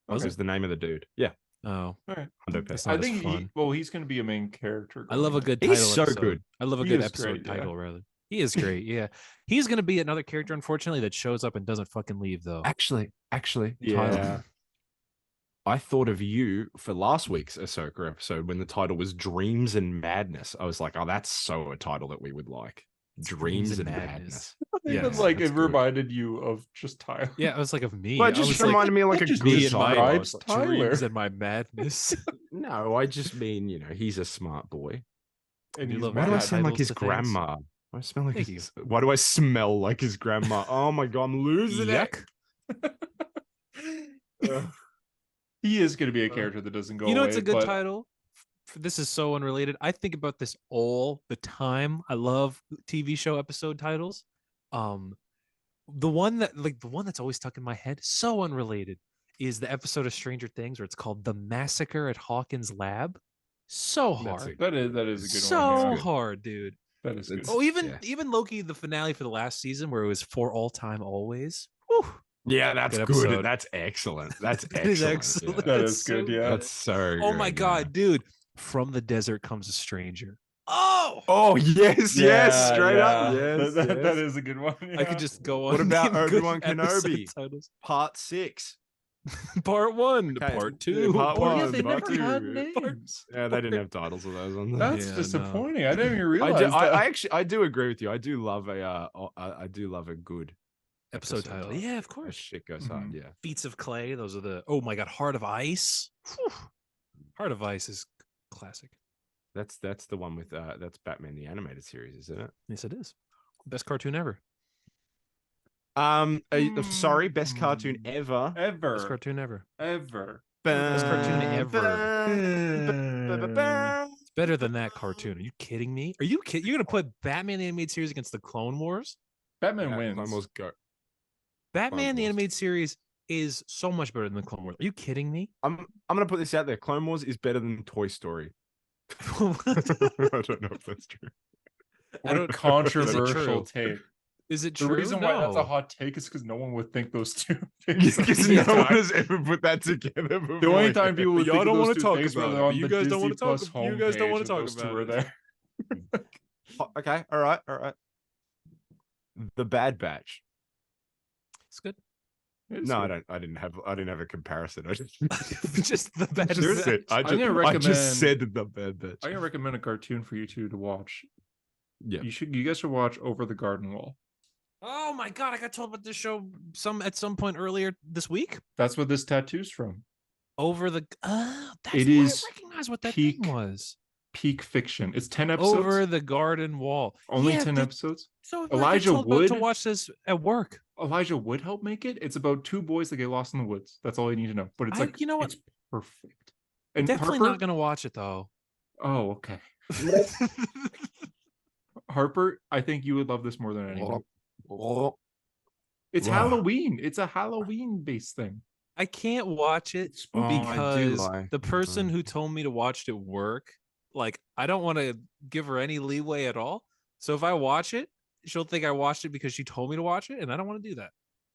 S3: Was
S2: Was the name of the dude? Yeah.
S3: Oh,
S1: All right.
S2: 100%.
S3: That's
S1: I
S3: not as
S1: think
S3: fun.
S1: he's going to be a main character.
S3: I love a
S1: going
S3: good
S2: He's
S3: title.
S2: so
S3: episode.
S2: good.
S3: I love a
S1: He
S3: good
S1: is
S3: episode
S1: great, yeah.
S3: title, rather. He is great. Yeah, he's gonna be another character, unfortunately, that shows up and doesn't fucking leave though.
S2: Actually,
S1: Yeah.
S2: Tyler, I thought of you for last week's Ahsoka episode when the title was Dreams and Madness. I was like, oh, that's so a title that we would like. Dreams and Madness.
S1: Even
S3: Yes,
S1: like
S2: that's
S1: it
S2: good.
S1: reminded you of just Tyler.
S3: Yeah, it was like of me.
S2: Well, it
S3: I
S2: just
S3: was
S2: reminded me of like
S1: that
S2: a
S1: just
S2: good
S3: me and my
S2: title.
S1: describes Tyler.
S3: dreams and my madness.
S2: No, I just mean, he's a smart boy.
S1: And
S3: You
S1: he's
S3: love
S2: Why do I
S3: adding
S1: mad.
S2: sound like
S3: titles
S2: his
S3: to things.
S2: grandma? Why do I smell like
S3: Thank
S2: his, why do I smell like his grandma? Oh my god, I'm losing it.
S3: Yuck.
S1: He is going to be a character that doesn't go
S3: You know,
S1: away.
S3: it's a good
S1: but
S3: title. This is so unrelated. I think about this all the time. I love TV show episode titles. The one that's always stuck in my head, so unrelated, is the episode of Stranger Things where it's called The Massacre at Hawkins Lab. So hard.
S1: That is a good one.
S3: So
S1: Yeah.
S3: hard, dude.
S1: That is good.
S3: Oh, even
S2: Yeah.
S3: Loki, the finale for the last season where it was For All Time Always. Whew.
S2: Yeah, that's
S3: Good
S2: good.
S3: episode.
S2: That's excellent. That's
S3: It is
S2: excellent.
S3: excellent.
S2: Yeah.
S1: That
S3: It's
S1: is good,
S3: so
S1: yeah.
S2: That's so
S3: Oh my
S2: good,
S3: god,
S2: yeah.
S3: dude. From the desert comes a stranger. Oh,
S2: Oh, yes, yes, straight up.
S1: yeah.
S2: Yes,
S1: That
S2: yes.
S1: is a good one.
S3: I could just go on.
S2: What about
S3: name good
S2: Obi-Wan
S3: episode
S2: Kenobi?
S3: titles.
S2: Part 6.
S3: Part 1,
S2: Okay,
S3: Part 2,
S2: part
S1: Oh, yeah,
S2: one,
S1: they
S2: part
S1: never had
S2: two.
S1: names.
S2: Yeah, they didn't have titles of those on there.
S1: That's
S3: Yeah, no.
S1: disappointing. I didn't even
S2: I
S1: realize
S2: do,
S1: that.
S2: I actually I do agree with you. I do love a good
S3: episode title. Yeah, of
S2: That
S3: course.
S2: shit goes hard.
S1: Mhm.
S2: Yeah.
S3: Feats of Clay. Those are the. Oh my god, Heart of Ice. Whew. Heart of Ice is classic.
S2: That's the one with that's Batman the animated series, isn't it?
S3: Yes, it is. Best cartoon ever.
S2: Sorry, best cartoon ever.
S3: Best
S1: Ever.
S3: cartoon ever.
S1: Ever.
S3: Best cartoon
S1: ever.
S3: It's better than that cartoon. Are you kidding me? Are you kidding? You're gonna put Batman the animated series against the Clone Wars?
S1: Batman
S2: Yeah,
S1: wins.
S2: Clone Wars go.
S3: Batman the
S2: Wars.
S3: animated series is so much better than the Clone Wars. Are you kidding me?
S2: I'm gonna put this out there. Clone Wars is better than Toy Story.
S3: What?
S2: I don't know if that's true.
S1: What a
S3: Is it
S1: controversial
S3: true?
S1: take.
S3: Is it
S1: The
S3: true?
S1: reason why that's a
S3: No.
S1: hot take is because no one would think those two things.
S2: Because no one has ever put that together before.
S1: The only time people would
S3: Y'all
S1: think
S3: don't
S1: of
S3: wanna
S1: those two
S3: talk
S1: things
S3: about
S1: were
S3: it,
S1: on
S3: but you
S1: the
S3: guys don't
S1: Disney
S3: wanna talk-
S1: Plus
S3: you guys don't wanna
S1: homepage,
S3: talk
S1: those two
S3: about
S1: were
S3: it.
S1: there.
S2: Oh, okay, all right. The Bad Batch.
S3: It's good.
S1: It's
S2: No,
S1: good.
S2: I didn't have a comparison. I just,
S3: Just the bad.
S2: just said I
S1: I'm gonna
S2: I just
S1: recommend-
S2: said the Bad Batch.
S1: I'm gonna recommend a cartoon for you two to watch.
S2: Yeah.
S1: You guys should watch Over the Garden Wall.
S3: Oh my god! I got told about this show at some point earlier this week.
S1: That's what this tattoo's from.
S3: Over the. That's
S1: It
S3: why
S1: is
S3: I recognize what that
S1: peak
S3: thing was.
S1: Peak fiction. It's 10 episodes.
S3: Over the garden wall.
S1: Only
S3: Yeah,
S1: 10
S3: they-
S1: episodes.
S3: So I
S1: Elijah
S3: get told
S1: Wood?
S3: to watch this at work.
S1: Elijah Wood helped make it. It's about two boys that get lost in the woods. That's all you need to know. But it's
S3: You know what?
S1: it's perfect. And
S3: Definitely
S1: Harper,
S3: not gonna watch it though.
S1: Oh, okay. Harper, I think you would love this more than anything. It's
S2: Wow.
S1: Halloween. It's a Halloween based thing.
S3: I can't watch it
S2: Oh, I do
S3: because
S2: lie.
S3: the person
S2: Mm.
S3: who told me to watch it at work, like, I don't want to give her any leeway at all. So if I watch it, she'll think I watched it because she told me to watch it, and I don't want to do that.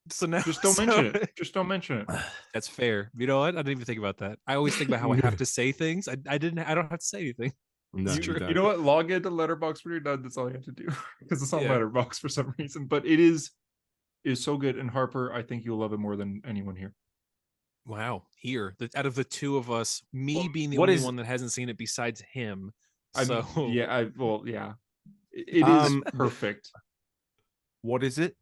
S3: So now,
S1: Just don't mention it. Just don't mention it.
S3: That's fair. You know what? I didn't even think about that. I always think about how I have to say things. I don't have to say anything.
S2: No,
S3: It's
S2: you
S3: true.
S2: don't.
S1: You know what? Log into Letterbox when you're done. That's all you have to do. Because it's on
S3: Yeah.
S1: Letterbox for some reason. But it is so good. And Harper, I think you'll love it more than anyone here.
S3: Wow. Here, out of the two of us, me
S1: Well,
S3: being the
S2: what
S3: only
S2: is-
S3: one that hasn't seen it besides him.
S1: I
S3: So
S1: mean, yeah, yeah. It is
S2: Um,
S1: perfect.
S2: What is it?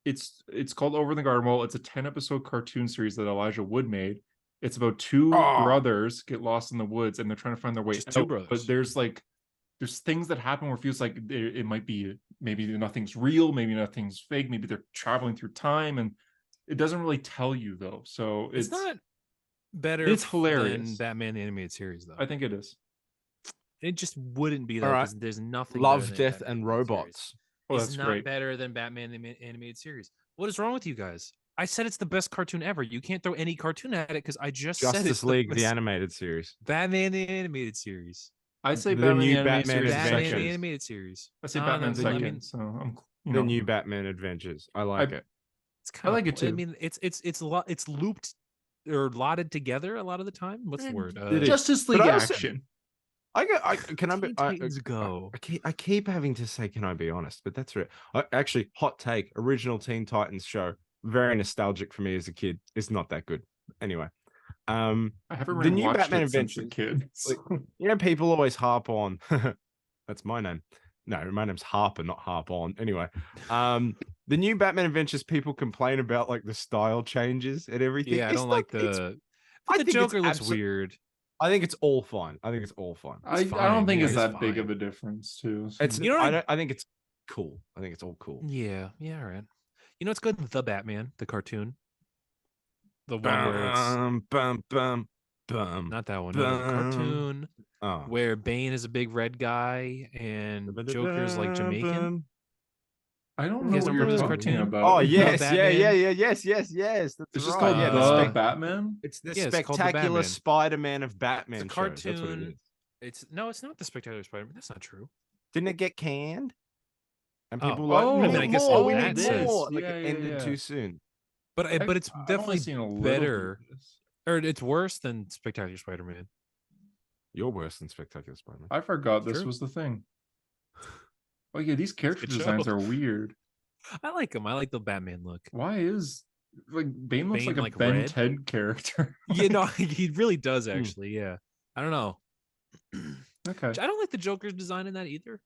S1: It's called Over the Garden Wall. It's a 10 episode cartoon series that Elijah Wood made. It's about two
S2: Oh.
S1: brothers get lost in the woods and they're trying to find their way
S3: Just two
S1: out.
S3: brothers.
S1: But there's things that happen where it feels like it might be maybe nothing's real, maybe nothing's fake, maybe they're traveling through time, and it doesn't really tell you though. So
S3: it's not better.
S1: it's
S3: than
S1: hilarious.
S3: Batman the animated series, though.
S1: I think it is.
S3: It just wouldn't be though,
S2: All right.
S3: because there's nothing.
S2: Love,
S3: better than
S2: Death,
S3: Batman
S2: and
S3: the Animated Series.
S2: Robots.
S1: Oh,
S3: It's
S1: that's
S3: not
S1: great.
S3: better than Batman the animated series. What is wrong with you guys? I said it's the best cartoon ever. You can't throw any cartoon at it because I just said it's
S2: Justice
S3: the
S2: League, the
S3: best.
S2: animated series.
S3: Batman the animated series.
S1: I say
S2: The
S1: Batman
S2: new
S1: the animated
S2: Batman
S1: series
S3: Batman
S2: Adventures.
S1: second.
S3: the animated series.
S1: I say
S3: No,
S1: Batman
S3: no, I
S1: second.
S3: mean,
S1: So I'm
S2: The new Batman Adventures. I like it.
S3: it's kind
S1: like it
S3: I
S1: too.
S3: mean, it's looped or lotted together a lot of the time. What's the word?
S2: it is.
S1: Justice League
S2: But I also-
S1: action.
S2: Can I be?
S3: Teen Titans Go.
S2: I keep having to say, can I be honest? But that's right. Actually, hot take. Original Teen Titans show. Very nostalgic for me as a kid. It's not that good. Anyway,
S1: I haven't
S2: The new
S1: rewatched
S2: Batman
S1: it since a
S2: Adventures.
S1: kid.
S2: Like, people always harp on. That's my name. No, my name's Harper, not Harp on. Anyway, the new Batman Adventures, people complain about like the style changes and everything.
S3: Yeah, I
S2: It's
S3: don't
S2: not-
S3: like
S2: it's-
S3: the.
S2: I
S3: But the
S2: think it's
S3: Joker looks
S2: abso-
S3: weird.
S2: I think it's all fine. I think it's all fine.
S1: I don't
S3: fine,
S1: think
S3: yeah,
S1: it's
S3: it's
S1: that big
S3: fine.
S1: of a difference too. So.
S2: It's
S3: You know what
S2: I
S3: I-
S2: don't. I think it's cool. I think it's all cool.
S3: Yeah, all right. You know what's good? The Batman, the cartoon. The one where it's
S2: Bum, bum, bum.
S3: not that one. No, the cartoon
S2: Oh.
S3: where Bane is a big red guy and Joker's like Jamaican.
S1: I don't
S3: You
S1: know
S3: guys
S1: what
S3: don't
S1: you're
S3: remember this
S1: talking
S3: cartoon?
S1: about.
S2: Oh yes,
S3: Batman?
S2: yes. That's
S1: It's just
S2: right.
S1: called
S2: Yeah,
S1: The
S3: Uh,
S1: Batman.
S2: it's the
S3: Yeah, it's called The
S2: spectacular
S3: Batman.
S2: Spider-Man of Batman
S3: It's a
S2: show. That's what it
S3: cartoon.
S2: is.
S3: It's not the Spectacular Spider-Man. That's not true.
S2: Didn't it get canned? And
S3: Oh.
S2: people were like,
S1: Oh,
S2: we
S1: I mean,
S2: need
S3: I guess
S2: more,
S3: in
S2: we
S3: that
S2: need
S3: sense.
S2: more. Like
S1: Yeah,
S2: it
S1: yeah,
S2: ended
S1: yeah.
S2: too soon.
S3: But it's
S1: I've only
S3: definitely
S1: seen a little
S3: better,
S1: bit of this.
S3: or it's worse than Spectacular Spider-Man.
S2: You're worse than Spectacular Spider-Man.
S1: I forgot this
S3: True.
S1: was the thing. Oh yeah, these character
S3: good show.
S1: designs are weird.
S3: I like him. I like the Batman look.
S1: Why is like Bane looks
S3: Bane,
S1: like a
S3: like,
S1: Ben
S3: red?
S1: 10 character?
S3: You know, he really does actually. Yeah, I don't know.
S1: Okay.
S3: I don't like the Joker's design in that either.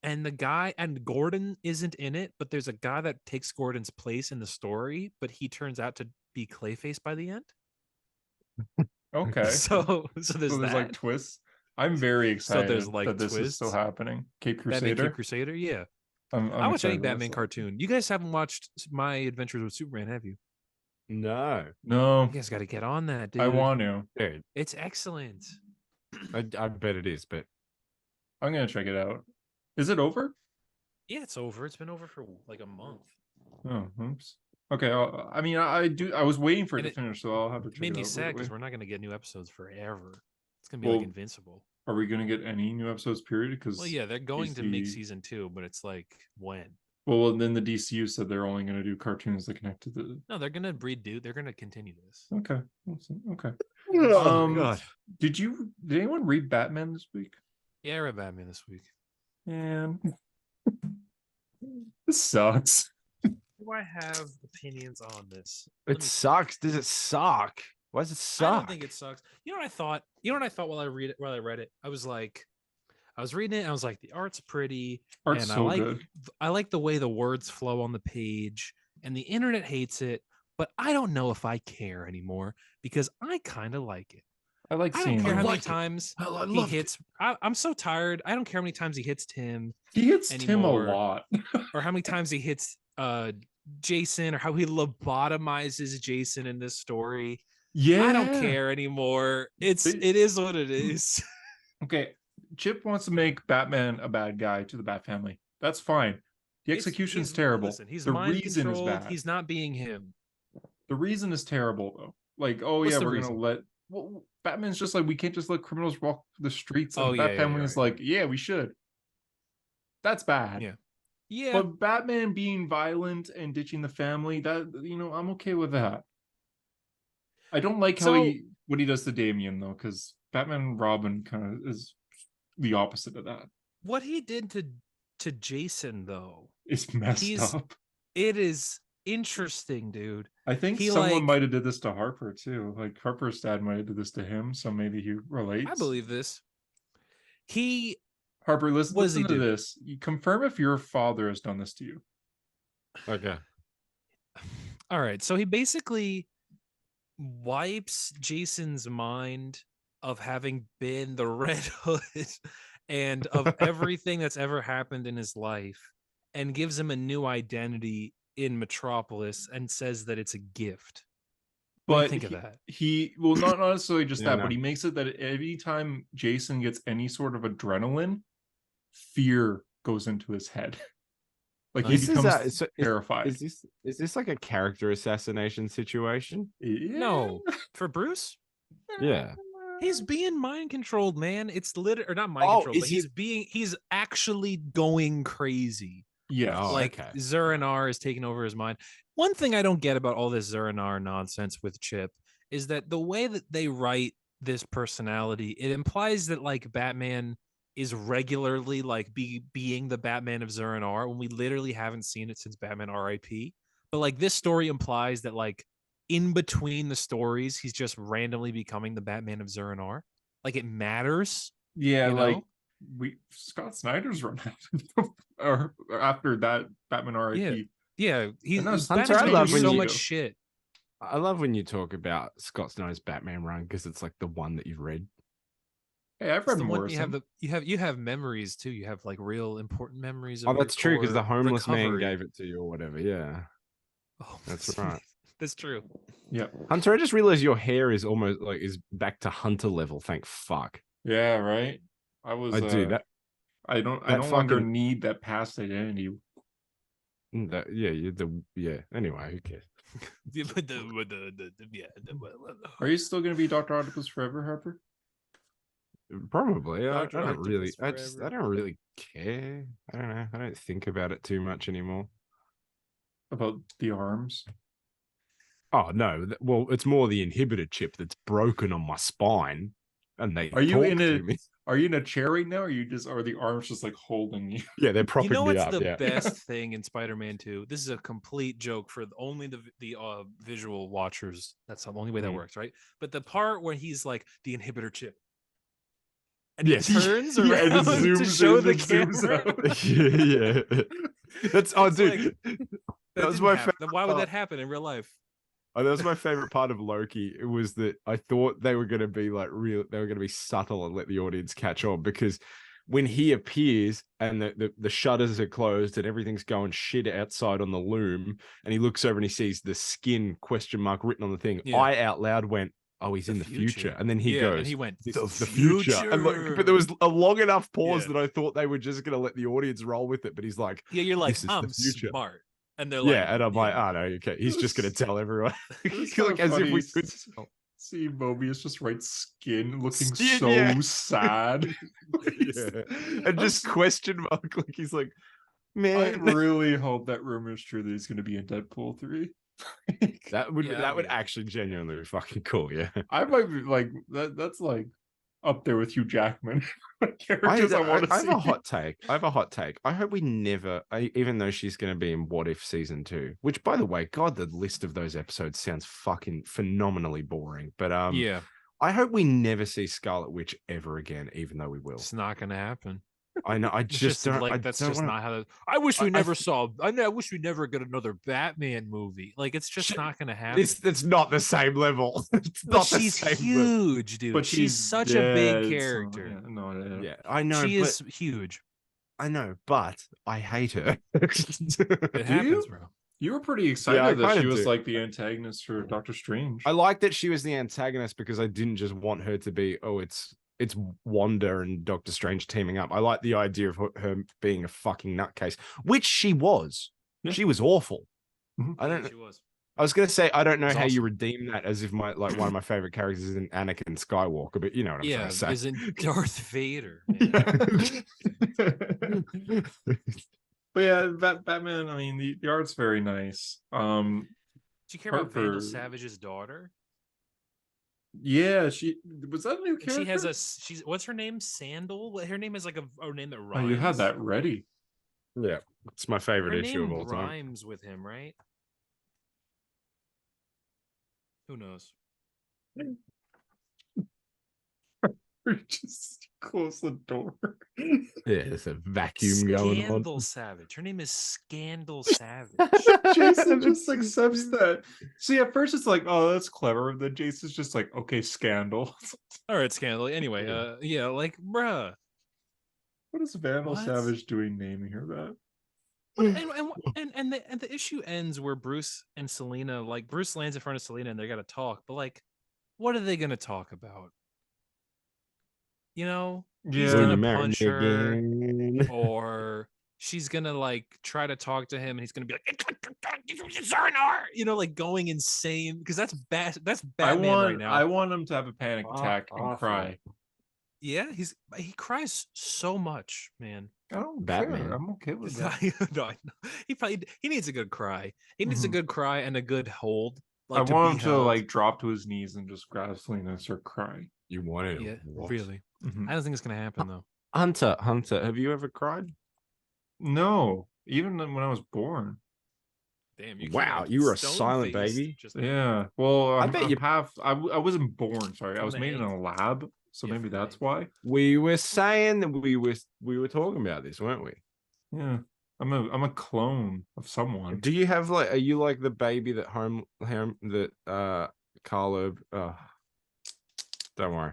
S3: And the guy and Gordon isn't in it, but there's a guy that takes Gordon's place in the story, but he turns out to be Clayface by the end.
S1: Okay.
S3: So there's
S1: So there's
S3: that.
S1: like twists. I'm very excited
S3: there's, like,
S1: that this is still
S3: twists.
S1: happening. Cape
S3: Batman
S1: Crusader.
S3: Cape Crusader, yeah.
S1: I'm
S3: I watch any
S1: excited about
S3: Batman
S1: this.
S3: cartoon. You guys haven't watched My Adventures with Superman, have you?
S2: No,
S1: No,
S3: You guys got to get on that, dude.
S1: I want to.
S2: dude.
S3: It's excellent.
S2: I bet it is, but
S1: I'm gonna check it out. Is it over?
S3: Yeah, it's over. It's been over for like a month.
S1: Oh, oops. Okay. I mean, I do. I was waiting for it
S3: And
S1: to
S3: it
S1: finish, so I'll have to
S3: It
S1: check
S3: made
S1: it
S3: me
S1: out.
S3: sad
S1: right
S3: because
S1: away.
S3: we're not going to get new episodes forever. It's going to be
S1: Well,
S3: like Invincible.
S1: Are we gonna get any new episodes? Period. Because
S3: Well, yeah, they're going to make
S1: DC
S3: season 2, but it's like when?
S1: Well, then the DCU said they're only gonna do cartoons that connect to the.
S3: No, they're going to redo. They're going to continue this.
S1: Okay. We'll see. Okay.
S2: oh god,
S1: Did anyone read Batman this week?
S3: Yeah, I read Batman this week.
S1: Man, this sucks.
S3: Do I have opinions on this? Let
S2: it
S3: me-
S2: sucks. Does it suck? Why does it
S3: I don't
S2: suck?
S3: think it sucks. You know what I thought? You know what I thought while I read it? I was like, I was reading it. And I was like, the art's pretty,
S1: Art's
S3: and
S1: so
S3: I
S1: good.
S3: like the way the words flow on the page. And the internet hates it, but I don't know if I care anymore because I kind of like it.
S1: I like
S3: I
S1: seeing
S3: don't care how
S1: him.
S3: many times
S2: I
S3: he hits. I'm so tired. I don't care how many times he hits Tim
S1: He hits Tim a
S3: anymore.
S1: lot.
S3: or how many times he hits Jason, or how he lobotomizes Jason in this story.
S1: Yeah.
S3: I don't care anymore. It is what it is.
S1: Okay. Chip wants to make Batman a bad guy to the Bat family. That's fine. The execution's
S3: He's-
S1: terrible.
S3: Listen, he's
S1: The
S3: mind
S1: reason is
S3: controlled.
S1: bad.
S3: He's not being him.
S1: The reason is terrible though. Like, oh
S3: What's
S1: yeah,
S3: the
S1: we're
S3: reason?
S1: gonna let. Well, Batman's just like we can't just let criminals walk the streets. And
S3: Oh,
S1: the
S3: yeah,
S1: Bat
S3: yeah,
S1: family
S3: you're
S1: is
S3: right.
S1: like, yeah, we should. That's bad.
S3: Yeah. Yeah.
S1: But Batman being violent and ditching the family, that I'm okay with that. I don't like how
S3: So-
S1: what he does to Damien though, because Batman and Robin kind of is the opposite of that.
S3: What he did to Jason though,
S1: It's messed
S3: He's-
S1: up.
S3: it is interesting, dude.
S1: I think
S3: he,
S1: someone
S3: like-
S1: might have did this to Harper too. Like Harper's dad might have did this to him, so maybe he relates.
S3: I believe this. He
S1: Harper, listen,
S3: What does he
S1: listen to
S3: do?
S1: this. You confirm if your father has done this to you.
S2: Okay.
S3: all right. So he basically wipes Jason's mind of having been the Red Hood and of everything that's ever happened in his life, and gives him a new identity in Metropolis and says that it's a gift. What do you
S1: But
S3: think of that?
S1: he well, not necessarily just
S2: Yeah,
S1: that,
S2: no.
S1: but he makes it that anytime Jason gets any sort of adrenaline, fear goes into his head. Like he
S2: This is
S1: becomes
S2: so
S1: terrified.
S2: is this like a character assassination situation?
S1: Yeah.
S3: No, for Bruce,
S2: Yeah.
S3: he's being mind controlled, man. It's or not mind
S2: Oh,
S3: controlled,
S2: is
S3: but
S2: he-
S3: he's actually going crazy.
S1: Yes.
S2: Oh,
S3: Like
S2: okay.
S3: Zur-En-Arr is taking over his mind. One thing I don't get about all this Zur-En-Arr nonsense with Chip is that the way that they write this personality, it implies that like Batman is regularly like being the Batman of Zur-En-Arr when we literally haven't seen it since Batman R.I.P. But like this story implies that like in between the stories, he's just randomly becoming the Batman of Zur-En-Arrh. Like it matters.
S1: Yeah,
S3: You
S1: like
S3: know?
S1: Scott Snyder's run or after that Batman
S3: Yeah.
S1: RIP.
S3: Yeah.
S1: And that's
S3: Batman's
S2: Hunter, I
S3: been
S2: love
S3: through
S2: when
S3: so
S2: you-
S3: much shit.
S2: I love when you talk about Scott Snyder's Batman run because it's like the one that you've read.
S1: Hey, I've
S3: It's
S1: read
S3: the one
S1: Morrison.
S3: you have memories too. You have like real important memories of
S2: Oh, that's true because the
S3: core
S2: homeless man
S3: recovery.
S2: gave it to you or whatever. Yeah,
S3: Oh,
S2: that's right.
S3: That's true.
S1: Yeah.
S2: Hunter, I just realized your hair is almost like is back to Hunter level. Thank fuck.
S1: Yeah, right. I was
S2: I do that.
S1: I
S2: that
S1: no longer
S2: fucking-
S1: need that past identity.
S2: Yeah, yeah. Anyway, who cares?
S1: Are you still gonna be Dr. Octopus forever, Harper?
S2: Probably. I
S3: Dr.
S2: don't really.
S3: Octopus
S2: I don't really care. I don't know. I don't think about it too much anymore.
S1: About the arms?
S2: Oh no. Well, it's more the inhibitor chip that's broken on my spine, and they
S1: Are you
S2: talk
S1: in
S2: to
S1: a
S2: me.
S1: Are you in a chair right now, or are the arms just like holding you?
S2: Yeah, they're
S3: You
S2: propping
S3: know
S2: me
S3: what's
S2: up.
S3: the
S2: Yeah.
S3: best thing in Spider-Man 2? This is a complete joke for only the visual watchers. That's the only way that
S2: Mm.
S3: works, right? But the part where he's like the inhibitor chip, and
S2: Yes.
S3: he turns
S1: Yeah, and
S3: around
S1: it
S3: to
S1: zooms
S3: show
S1: in
S3: the
S1: and zooms
S3: camera.
S1: out.
S2: yeah. That's
S3: It's
S2: dude.
S3: That
S2: that was
S3: didn't
S2: my
S3: happen.
S2: favorite
S3: Why would
S2: part.
S3: that happen in real life?
S2: Oh, that was my favorite part of Loki. It was that I thought they were going to be like real. They were going to be subtle and let the audience catch on because when he appears and the shutters are closed and everything's going shit outside on the loom, and he looks over and he sees the skin question mark written on the thing.
S3: Yeah.
S2: I out loud went, "Oh, he's
S3: The
S2: in the future,"
S3: future.
S2: and then he
S3: Yeah,
S2: goes,
S3: and he went,
S2: "This
S3: "The
S2: is the future." And like, but there was a long enough pause
S3: Yeah.
S2: that I thought they were just going to let the audience roll with it. But he's like,
S3: Yeah, you're like,
S2: "This is
S3: I'm
S2: the future."
S3: smart. And they're
S2: Yeah,
S3: like,
S2: and I'm like,
S3: yeah.
S2: "Oh no, okay." He's just going to tell everyone,
S1: It's
S2: like as if we could.
S1: see Mobius just write skin looking
S2: Skin,
S1: so
S2: yeah.
S1: sad.
S2: Yeah. And just question mark, like he's like,
S1: I
S2: man,
S1: really hope that rumor is true that he's going to be in Deadpool 3.
S2: that would
S3: Yeah,
S2: that would
S3: yeah.
S2: actually genuinely be fucking cool. Yeah,
S1: I might be like that's like up there with Hugh Jackman. Characters I want to
S2: I
S1: see.
S2: have a hot take. I have a hot take. I hope we never, even though she's going to be in What If season 2, which by the way, God, the list of those episodes sounds fucking phenomenally boring. But
S3: Yeah,
S2: I hope we never see Scarlet Witch ever again, even though we will.
S3: it's not gonna happen.
S2: I know. I
S3: It's
S2: just don't.
S3: like
S2: I
S3: that's
S2: don't
S3: just
S2: wanna,
S3: not how that, I wish we
S2: I
S3: never saw I wish we never get another Batman movie. Like it's just
S2: Shit,
S3: not gonna happen.
S2: It's not the same level. It's
S3: But
S2: not the
S3: she's
S2: same level.
S3: huge, dude.
S1: But
S3: she's such a
S1: dead,
S3: big
S1: so,
S3: character.
S1: yeah, no,
S2: Yeah, I know.
S3: She
S2: but
S3: is huge.
S2: I know, but I hate her.
S3: It happens,
S1: you?
S3: bro.
S1: You were pretty excited
S2: I
S1: that she
S2: kinda
S1: was
S2: do.
S1: like the antagonist for Doctor Strange.
S2: I like that she was the antagonist because I didn't just want her to be, oh, it's Wanda and Doctor Strange teaming up. I like the idea of her being a fucking nutcase, which she was.
S1: Yeah.
S2: She was awful.
S1: Mhm.
S2: I don't.
S3: She was.
S2: I was gonna say I don't know
S3: It's
S2: how you
S3: awesome.
S2: redeem that as if one of my favorite characters isn't Anakin Skywalker, but you know what I'm
S3: Yeah,
S2: trying to say.
S3: isn't Darth Vader. Man.
S1: But yeah, Batman. I mean, the art's very nice.
S3: Do you care about Vandal
S1: Harper-
S3: Savage's daughter?
S1: Yeah, she was that a new
S3: And
S1: character.
S3: she has she's what's her name? Sandal? Her name is like a name that
S1: Oh,
S3: rhymes.
S1: you had that ready.
S2: Yeah, it's my favorite
S3: Her
S2: issue of
S3: name
S2: all time.
S3: rhymes with him, right? Who knows?
S1: Just close the door.
S2: Yeah, there's a vacuum going on.
S3: Scandal Savage. Her name is Scandal Savage.
S1: Jason just accepts that. See, at first it's like, oh, that's clever. And then Jason's just like, okay, scandal.
S3: All right, Scandal. Anyway, yeah, like, bruh.
S1: What is Vandal
S3: What?
S1: Savage doing naming her that?
S3: And the issue ends where Bruce and Selena, like Bruce lands in front of Selena and they got to talk, but like, what are they gonna talk about? You know, he's
S1: Yeah.
S2: Will you
S3: gonna
S2: marry
S3: punch
S2: me
S3: her,
S2: again?
S3: or she's gonna like try to talk to him, and he's gonna be like, Zarnar, you know, like going insane because that's bad. That's Batman right now.
S1: I want him to have a panic attack and
S2: awful.
S1: cry.
S3: Yeah, he cries so much, man.
S1: I don't
S2: Batman.
S1: care. I'm okay with
S3: No,
S1: that.
S3: he needs a good cry. He needs a
S1: Mhm.
S3: good cry and a good hold.
S1: I
S3: Like
S1: want him
S3: be
S1: to
S3: held.
S1: like drop to his knees and just grab Selena and start crying.
S2: You wanted
S3: Yeah,
S2: what?
S3: really.
S1: Mhm.
S3: I don't think it's gonna happen though.
S2: Hunter, have you ever cried?
S1: No, even when I was born.
S3: Damn, you came
S2: Wow,
S3: out
S2: you were a
S3: stone-faced
S2: silent baby.
S3: just now.
S1: Yeah. Well,
S2: I
S1: I'm,
S2: bet
S1: I'm
S2: you
S1: half. I wasn't born. Sorry, I
S3: From
S1: was
S3: the
S1: made in
S3: egg.
S1: a lab, so
S3: Yeah,
S1: maybe
S3: from the
S1: that's
S3: egg.
S1: why.
S2: we were saying that we were talking about this, weren't we?
S1: Yeah. I'm a clone of someone.
S2: Do you have like are you like the baby that home that Carlo don't worry.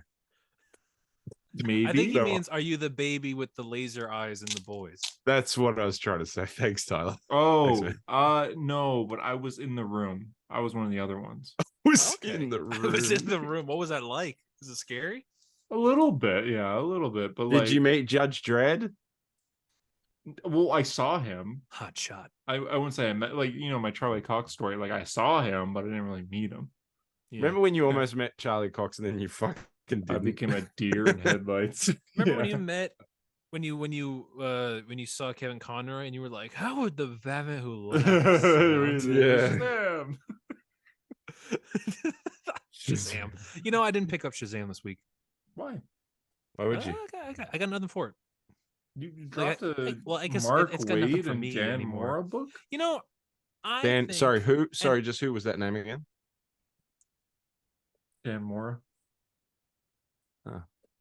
S3: I think he
S1: Maybe.
S2: No.
S3: means, are you the baby with the laser eyes and the boys?
S2: That's what I was trying to say. Thanks, Tyler. Thanks,
S1: Oh,
S2: man.
S1: no, but I was in the room. I was one of the other ones.
S2: Was
S3: Okay.
S2: in the
S3: I was in
S2: room.
S3: the room. What was that like? Was it scary?
S1: A little bit, yeah, a little bit. But
S2: Did you
S1: like,
S2: meet Judge Dredd?
S1: well, I saw him.
S3: Hot shot.
S1: I wouldn't say I met, like, my Charlie Cox story. Like, I saw him, but I didn't really meet him.
S3: Yeah.
S2: Remember when you
S1: Yeah.
S2: almost met Charlie Cox and then you fucking
S1: I
S2: didn't?
S1: became a deer in headlights.
S3: Remember when
S1: Yeah.
S3: you met when you saw Kevin Conroy and you were like, how would the Batman who laughs sound?
S2: Yeah.
S1: Shazam.
S3: Shazam. You know, I didn't pick up Shazam this week.
S1: Why?
S2: Why would you?
S3: I got nothing for it.
S1: You
S3: Like,
S1: dropped a
S3: I guess
S1: Mark
S3: it's got nothing
S1: Waid
S3: for
S1: and
S3: me
S1: Dan
S3: anymore.
S1: Mora book?
S3: You know, I
S2: Dan,
S3: think,
S2: sorry, who?
S3: and-
S2: Sorry, just who was that name again?
S1: Dan Mora.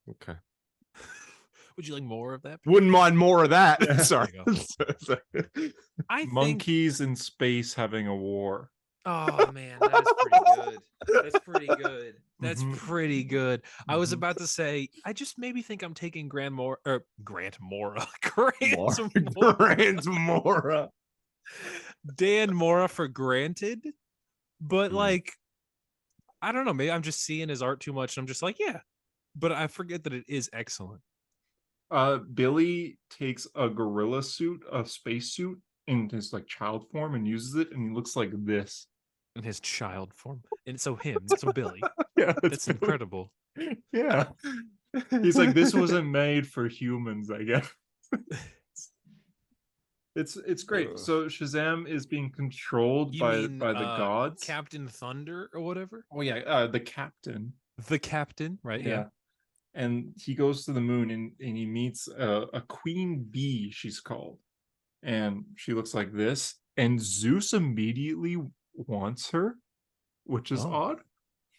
S2: Okay.
S3: Would you like more of that?
S2: Wouldn't mind more of that.
S1: Yeah.
S2: Sorry.
S3: I think.
S1: Monkeys in space having a war.
S3: Oh man, that is pretty good. That's pretty good. That's
S1: Mhm.
S3: pretty good. I was
S1: Mhm.
S3: about to say, I just maybe think I'm taking Grant Mora. Grant Mora.
S2: Grant Mora.
S3: Dan Mora for granted. But
S2: Hmm.
S3: like, I don't know. Maybe I'm just seeing his art too much. And I'm just like, yeah. But I forget that it is excellent.
S1: Billy takes a gorilla suit, a space suit, in his like child form and uses it, and he looks like this.
S3: In his child form. And so Billy.
S1: Yeah,
S3: That's
S1: Billy.
S3: incredible.
S1: Yeah. He's like, this wasn't made for humans, I guess. It's great.
S2: Ugh.
S1: So Shazam is being controlled
S3: You
S1: by
S3: mean
S1: the gods.
S3: Captain Thunder or whatever?
S1: Oh yeah, the captain.
S3: The captain, right? Yeah.
S1: And he goes to the moon and he meets a queen bee, she's called. And she looks like this. And Zeus immediately wants her, which is odd.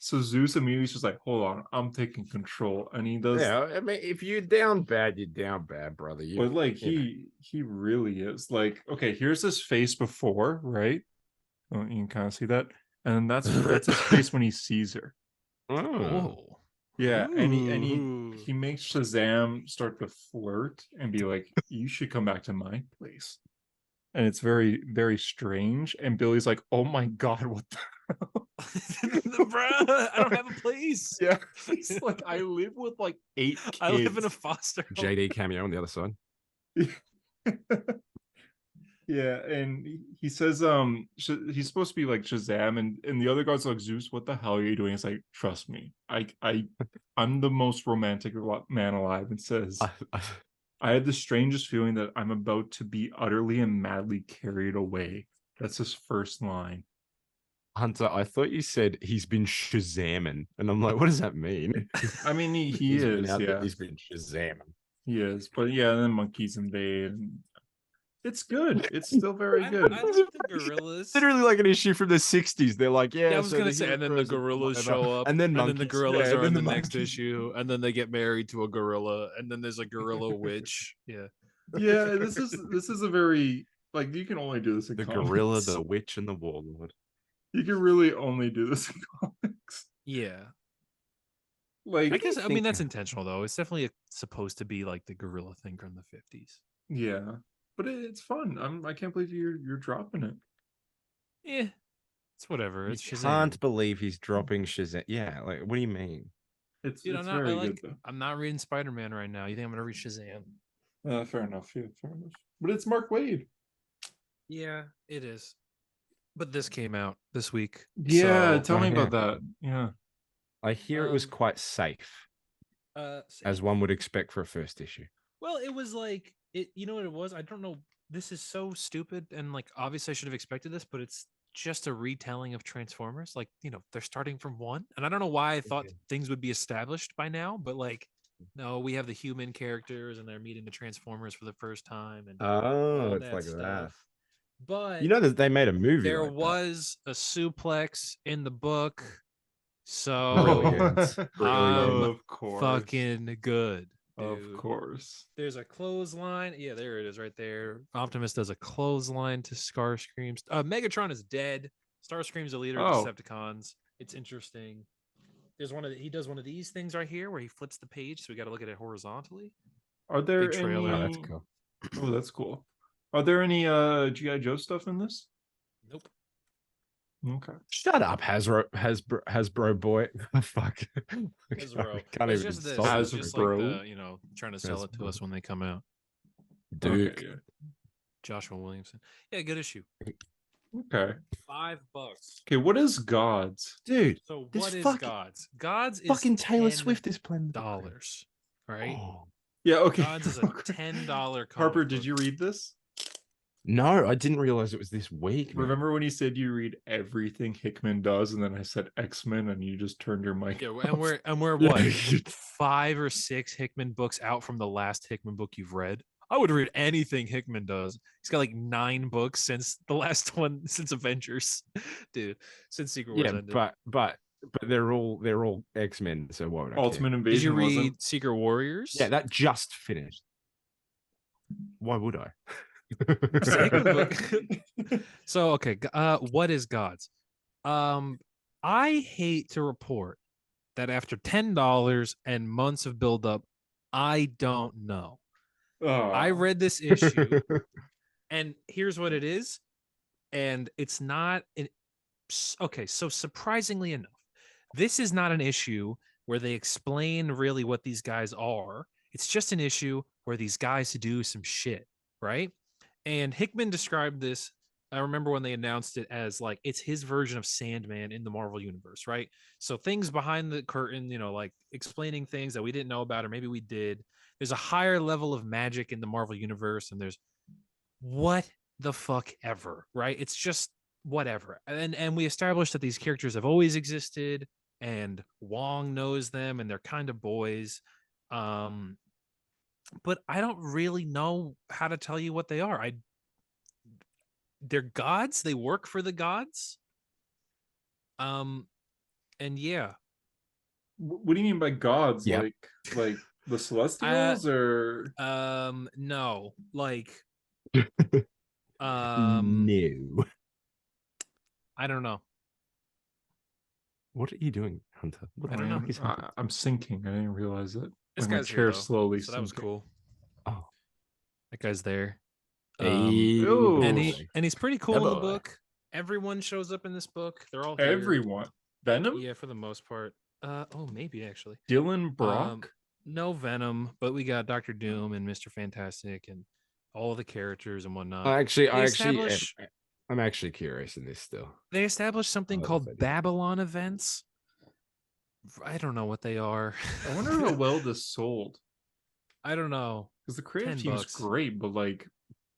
S1: So Zeus immediately is just like, hold on, I'm taking control. And he does.
S2: Yeah, I mean, if you're down bad, you're down bad, brother.
S1: But like he really is. Like, okay, here's his face before, right? Oh, you can kind of see that. And that's his face when he sees her.
S3: Oh.
S1: Yeah, and
S3: Ooh.
S1: he makes Shazam start to flirt and be like, "You should come back to my place," and it's very, very strange. And Billy's like, "Oh my god, what the hell?"
S3: Bruh, I don't have a place.
S1: Yeah, he's like, "I live with like 8 kids.
S3: I live in a foster home.
S2: JD cameo on the other side.
S1: Yeah, and he says, he's supposed to be like Shazam, and the other guy's like, Zeus, what the hell are you doing? It's like, trust me, I'm the most romantic man alive. And says, I had the strangest feeling that I'm about to be utterly and madly carried away. That's his first line.
S2: Hunter, I thought you said he's been Shazamming, and I'm like, what does that mean?
S1: I mean, he
S2: He's been
S1: is,
S2: out there,
S1: yeah,
S2: he's been Shazamming.
S1: he is, but yeah, and then monkeys invade. And it's good. It's still very good.
S3: I like the gorillas.
S2: Literally like an issue from the 60s. They're like, yeah,
S3: Yeah, I was
S2: so
S3: gonna say, and then the
S2: heroes and
S3: gorillas
S2: whatever.
S3: show up,
S2: and then
S3: the
S2: monkeys.
S3: gorillas
S1: Yeah,
S3: are
S1: and
S3: in
S1: then
S3: the
S1: the
S3: next
S1: monkeys.
S3: issue, and then they get married to a gorilla, and then there's a gorilla witch. Yeah,
S1: Yeah, this is a very, like, you can only do this in
S2: The
S1: comics.
S2: gorilla, the witch, and the warlord.
S1: You can really only do this in comics.
S3: yeah.
S1: Like,
S3: I guess I mean
S2: think-
S3: that's intentional though. It's definitely supposed to be like the gorilla thing from the 50s.
S1: yeah, but it's fun. I can't believe you're dropping it.
S3: Yeah, it's whatever. It's
S2: You
S3: Shazam.
S2: can't believe he's dropping Shazam. Yeah, like, what do you mean?
S1: It's
S3: Dude,
S1: it's very good
S3: I'm not reading Spider-Man right now. You think I'm gonna read Shazam?
S1: though. Fair enough. Yeah, fair enough. But it's Mark Waid.
S3: Yeah, it is. But this came out this week.
S1: Yeah,
S3: so,
S1: tell me
S2: yeah.
S1: about that. Yeah.
S2: I hear it was
S3: Um,
S2: quite safe, as
S3: same.
S2: one would expect for a first issue.
S3: Well, it was like it. You know what it was? I don't know. This is so stupid, and like obviously I should have expected this, but it's just a retelling of Transformers. Like they're starting from one, and I don't know why I thought things would be established by now, but like no, we have the human characters, and they're meeting the Transformers for the first time, and
S2: Oh,
S3: all
S2: it's
S3: that
S2: like that.
S3: stuff. But
S2: You know that they made a movie.
S3: there
S2: like that.
S3: was a suplex in the book, so
S2: Brilliant. Brilliant.
S1: Of course.
S3: fucking good.
S1: Of
S3: Dude.
S1: course.
S3: There's a clothesline. Yeah, there it is right there. Optimus does a clothesline to Starscream. Megatron is dead. Starscream's the leader of
S1: Oh.
S3: Decepticons. It's interesting. There's he does one of these things right here where he flips the page, so we got to look at it horizontally.
S1: Are there
S3: Big
S1: any?
S3: trailer.
S2: Oh, that's cool.
S1: Oh, that's cool. Are there any GI Joe stuff in this?
S3: Nope.
S1: Okay.
S2: Shut up, Hasbro boy. Fuck.
S3: Hasbro.
S2: Can't
S3: It's
S2: even
S3: just this.
S2: stop
S3: It's
S2: it.
S3: just like
S1: Hasbro.
S3: the, trying to sell it to us
S2: Hasbro.
S3: when they come out.
S2: Duke.
S1: Okay,
S3: Joshua Williamson. Yeah, good issue.
S1: okay.
S3: $5.
S1: Okay, what is Gods?
S2: Dude,
S3: So
S2: this
S3: what is
S2: fucking-
S3: Gods? Gods is
S2: fucking Taylor
S3: $10,
S2: Swift is playing
S3: right?
S2: Oh.
S1: Yeah, okay.
S3: Gods is a $10 comic
S1: Harper,
S3: book.
S1: did you read this?
S2: No, I didn't realize it was this week. man.
S1: Remember when you said you read everything Hickman does, and then I said X-Men, and you just turned your mic
S3: Yeah,
S1: off?
S3: and we're
S2: Yeah.
S3: what 5 or 6 Hickman books out from the last Hickman book you've read. I would read anything Hickman does. He's got like 9 books since the last one, since Avengers, dude, since Secret Wars
S2: Yeah,
S3: ended.
S2: but they're all X-Men, so why would I care?
S1: Ultimate
S3: Did
S1: Invasion
S3: you read
S1: wasn't.
S3: Secret Warriors?
S2: Yeah, that just finished. Why would I?
S3: It's a Hickman book. So okay, what is Gods? I hate to report that after $10 and months of buildup, I don't know. I
S1: Oh.
S3: read this issue, and here's what it is, and it's not okay. So surprisingly enough, this is not an issue where they explain really what these guys are. It's just an issue where these guys do some shit, right? And Hickman described this. I remember when they announced it as like it's his version of Sandman in the Marvel universe, right? So things behind the curtain, like explaining things that we didn't know about, or maybe we did. There's a higher level of magic in the Marvel universe, and there's what the fuck ever, right? It's just whatever. And we established that these characters have always existed, and Wong knows them, and they're kind of boys. But I don't really know how to tell you what they are. They're gods. They work for the gods. And yeah.
S1: What do you mean by gods?
S2: Yep.
S1: Like the Celestials, or
S3: no, like
S2: No.
S3: I don't know.
S2: What are you doing, Hunter? What
S3: I don't know.
S2: the fuck is Hunter?
S1: I'm sinking. I didn't realize it.
S3: This
S1: My
S3: guy's
S1: chair
S3: here, though,
S1: slowly.
S3: so that was
S1: sinking.
S3: cool.
S2: Oh.
S3: That guy's there.
S2: Hey,
S1: Ooh.
S3: And
S2: boy.
S3: he's pretty cool in the
S2: boy.
S3: book. Everyone shows up in this book. They're all here.
S1: Everyone. Venom.
S3: Yeah, for the most part. Maybe actually.
S1: Dylan Brock.
S3: No Venom, but we got Doctor Doom and Mr. Fantastic and all the characters and whatnot.
S2: I'm actually curious in this still.
S3: They established something
S2: Oh,
S3: called
S2: I did.
S3: Babylon events. I don't know what they are.
S1: I wonder how well this sold.
S3: I don't know.
S1: Because the creative
S3: $10.
S1: team's great, but like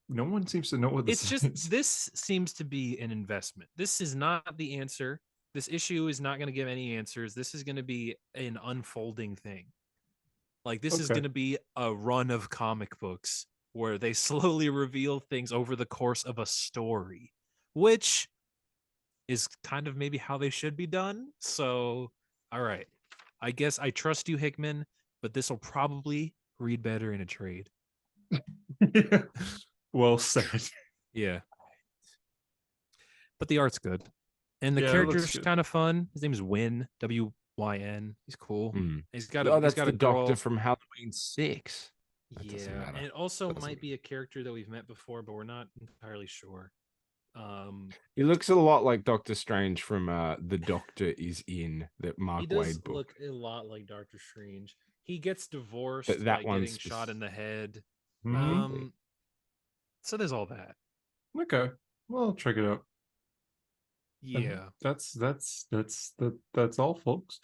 S1: no one seems to know what this
S3: It's just
S1: is.
S3: this seems to be an investment. This is not the answer. This issue is not going to give any answers. This is going to be an unfolding thing. Like this is
S1: Okay.
S3: going to be a run of comic books where they slowly reveal things over the course of a story, which is kind of maybe how they should be done. So, all right. I guess I trust you, Hickman, but this will probably read better in a trade.
S1: Yeah. Well said.
S3: Yeah. But the art's good. And the
S1: Yeah, it looks
S3: character's
S1: good.
S3: kind of fun. His name is Wyn, WYN. He's cool.
S2: Mm.
S3: He's got
S2: Oh,
S3: he's
S2: that's
S3: got
S2: the
S3: a girl.
S2: Doctor from Halloween 6. That doesn't
S3: Yeah,
S2: matter.
S3: and it also
S2: Doesn't
S3: might be a character that we've met before, but we're not entirely sure.
S2: He looks a lot like Doctor Strange from The Doctor Is In, that
S3: He
S2: Mark
S3: does
S2: Wade book.
S3: look a lot like Doctor Strange. He gets divorced
S2: But that
S3: by
S2: one's
S3: getting shot in the head.
S1: Mhm.
S3: So there's all that.
S1: Okay. Well, I'll check it out. And
S3: Yeah.
S1: that's all, folks.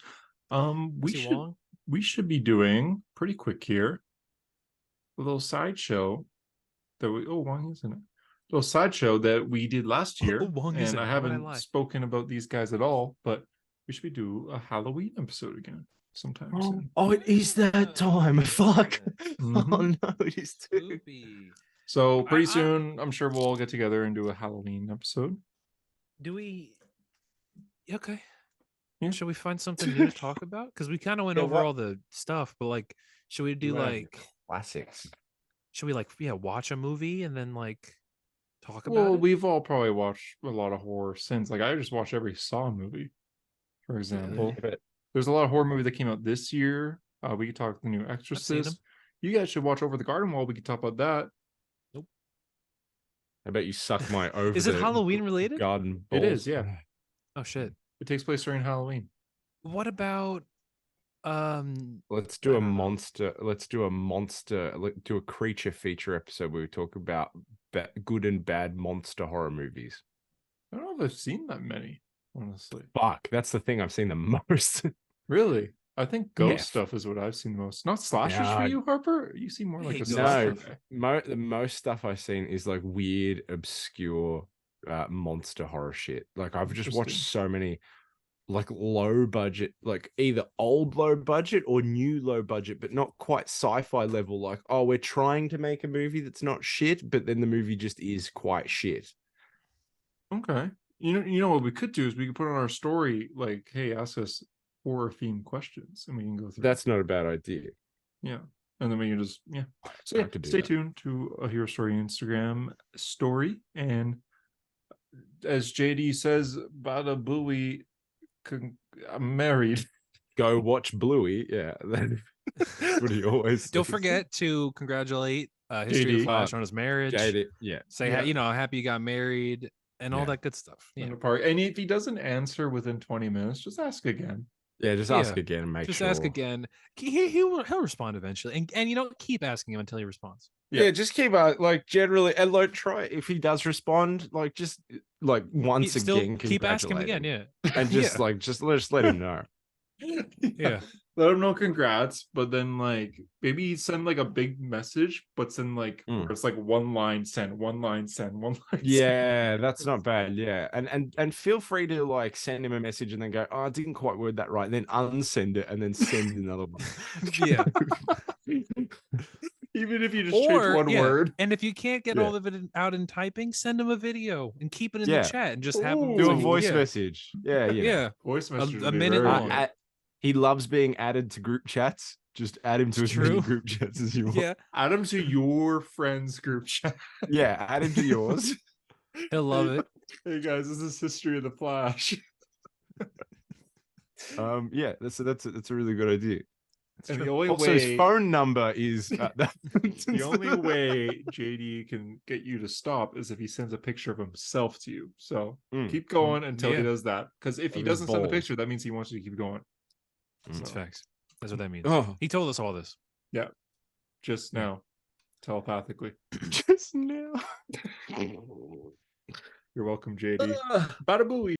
S3: See Wong?
S1: We should be doing pretty quick here a little sideshow that Wong is in it. A little sideshow that we did last year.
S3: Wong is
S1: And
S3: in
S1: I
S3: it. Why would I
S1: haven't
S3: lie?
S1: spoken about these guys at all, but we should be do a Halloween episode again sometime soon.
S2: Oh, it is that time. Fuck. Oh
S1: Mhm.
S2: no, it is too.
S3: Spoopy.
S1: So pretty
S3: I-
S1: soon, I'm sure we'll all get together and do a Halloween episode.
S3: Do we? Okay.
S1: Yeah.
S3: Should we find something new to talk about? Because we kind of went
S2: Yeah,
S3: over
S2: what-
S3: all the stuff, but like, should we do
S2: We went over
S3: like,
S2: classics.
S3: should we like, watch a movie and then like talk about
S1: Well,
S3: it?
S1: we've all probably watched a lot of horror since. Like I just watched every Saw movie, for example.
S2: But
S1: There's a lot of horror movie that came out this year. We could talk the new
S3: seen 'em.
S1: Exorcist. You guys should watch Over the Garden Wall. We could talk about that.
S2: I bet you suck my over.
S3: Is it
S2: the
S3: Halloween related?
S2: Garden
S1: It
S2: balls.
S1: is, yeah.
S3: Oh shit.
S1: It takes place during Halloween.
S3: What about
S2: Let's
S3: I
S2: do a
S3: don't know.
S2: monster. Let's do a monster. Do a creature feature episode where we talk about good and bad monster horror movies.
S1: I don't know if I've seen that many, honestly.
S2: Fuck, that's the thing I've seen the most.
S1: Really? I think ghost
S2: Yeah.
S1: stuff is what I've seen the most. Not slashers for
S2: Yeah.
S1: you, Harper? You seem more
S3: I
S1: like
S3: hate
S1: a
S3: ghosts.
S1: slasher
S2: No,
S1: guy.
S2: the most stuff I've seen is like weird, obscure monster horror shit. Like I've just watched
S1: Interesting.
S2: so many like low budget, like either old low budget or new low budget, but not quite sci-fi level. Like, oh, we're trying to make a movie that's not shit, but then the movie just is quite shit.
S1: Okay. You know what we could do is we could put on our story like, hey, ask us horror themed questions and we can go through.
S2: That's not a bad idea.
S1: Yeah. And then we can just So yeah,
S2: could do
S1: stay
S2: that.
S1: tuned to a Hero Story Instagram story. And as JD says, Bada Booey, I'm married.
S2: Go watch Bluey. Yeah. That's what he always
S3: Don't
S2: says.
S3: forget to congratulate History of
S1: JD.
S3: the Flash on his marriage.
S2: JD, yeah.
S3: Say
S1: Yeah.
S3: happy you got married and all
S2: Yeah.
S3: that good stuff.
S1: in
S3: Yeah.
S1: the park. And if he doesn't answer within 20 minutes, just ask again.
S2: Yeah, just ask
S3: Yeah.
S2: again and make
S3: Just
S2: sure.
S3: ask again. He'll respond eventually, and keep asking him until he responds.
S2: Yeah, just keep like generally and like try if he does respond, like just like once
S3: Still
S2: again,
S3: keep asking him
S2: congratulate
S3: again.
S2: him. And just
S3: Yeah.
S2: like just let him know.
S3: Yeah.
S1: Let him know congrats, but then like maybe send like a big message, but send like
S2: Mm.
S1: where it's like one line send, one line send, one line
S2: Yeah, that's not bad. Yeah. And feel free to like send him a message and then go, oh, I didn't quite word that right. Then unsend it and then send another one.
S3: Yeah.
S1: Even if you just change one word.
S3: And if you can't get
S2: Yeah.
S3: all of it out in typing, send him a video and keep it in
S2: Yeah.
S3: the chat and just have him
S2: Do a
S1: Ooh.
S2: voice
S3: yeah.
S2: message. Yeah, you know.
S3: Yeah.
S1: Voice message
S3: a minute long.
S2: He loves being added to group chats. Just add him to
S3: It's
S2: as many
S3: true.
S2: group chats as you want.
S3: Yeah.
S1: Add him to your friends group chat.
S2: Yeah, add him to yours.
S3: He'll love it.
S1: Hey guys, this is History of the Flash.
S2: Yeah, that's a really good idea.
S1: And the only
S2: Also,
S1: way
S2: his phone number is
S1: the only way JD can get you to stop is if he sends a picture of himself to you. So
S2: Mm.
S1: keep going until he
S3: Yeah.
S1: does that. Because if he
S2: Of his
S1: doesn't send the
S2: balls.
S1: picture, that means he wants you to keep going.
S2: Mm.
S3: It's facts. That's what that means.
S2: Oh,
S3: He told us all this.
S1: Just now, telepathically.
S2: just now.
S1: You're welcome, JD. Bada booey.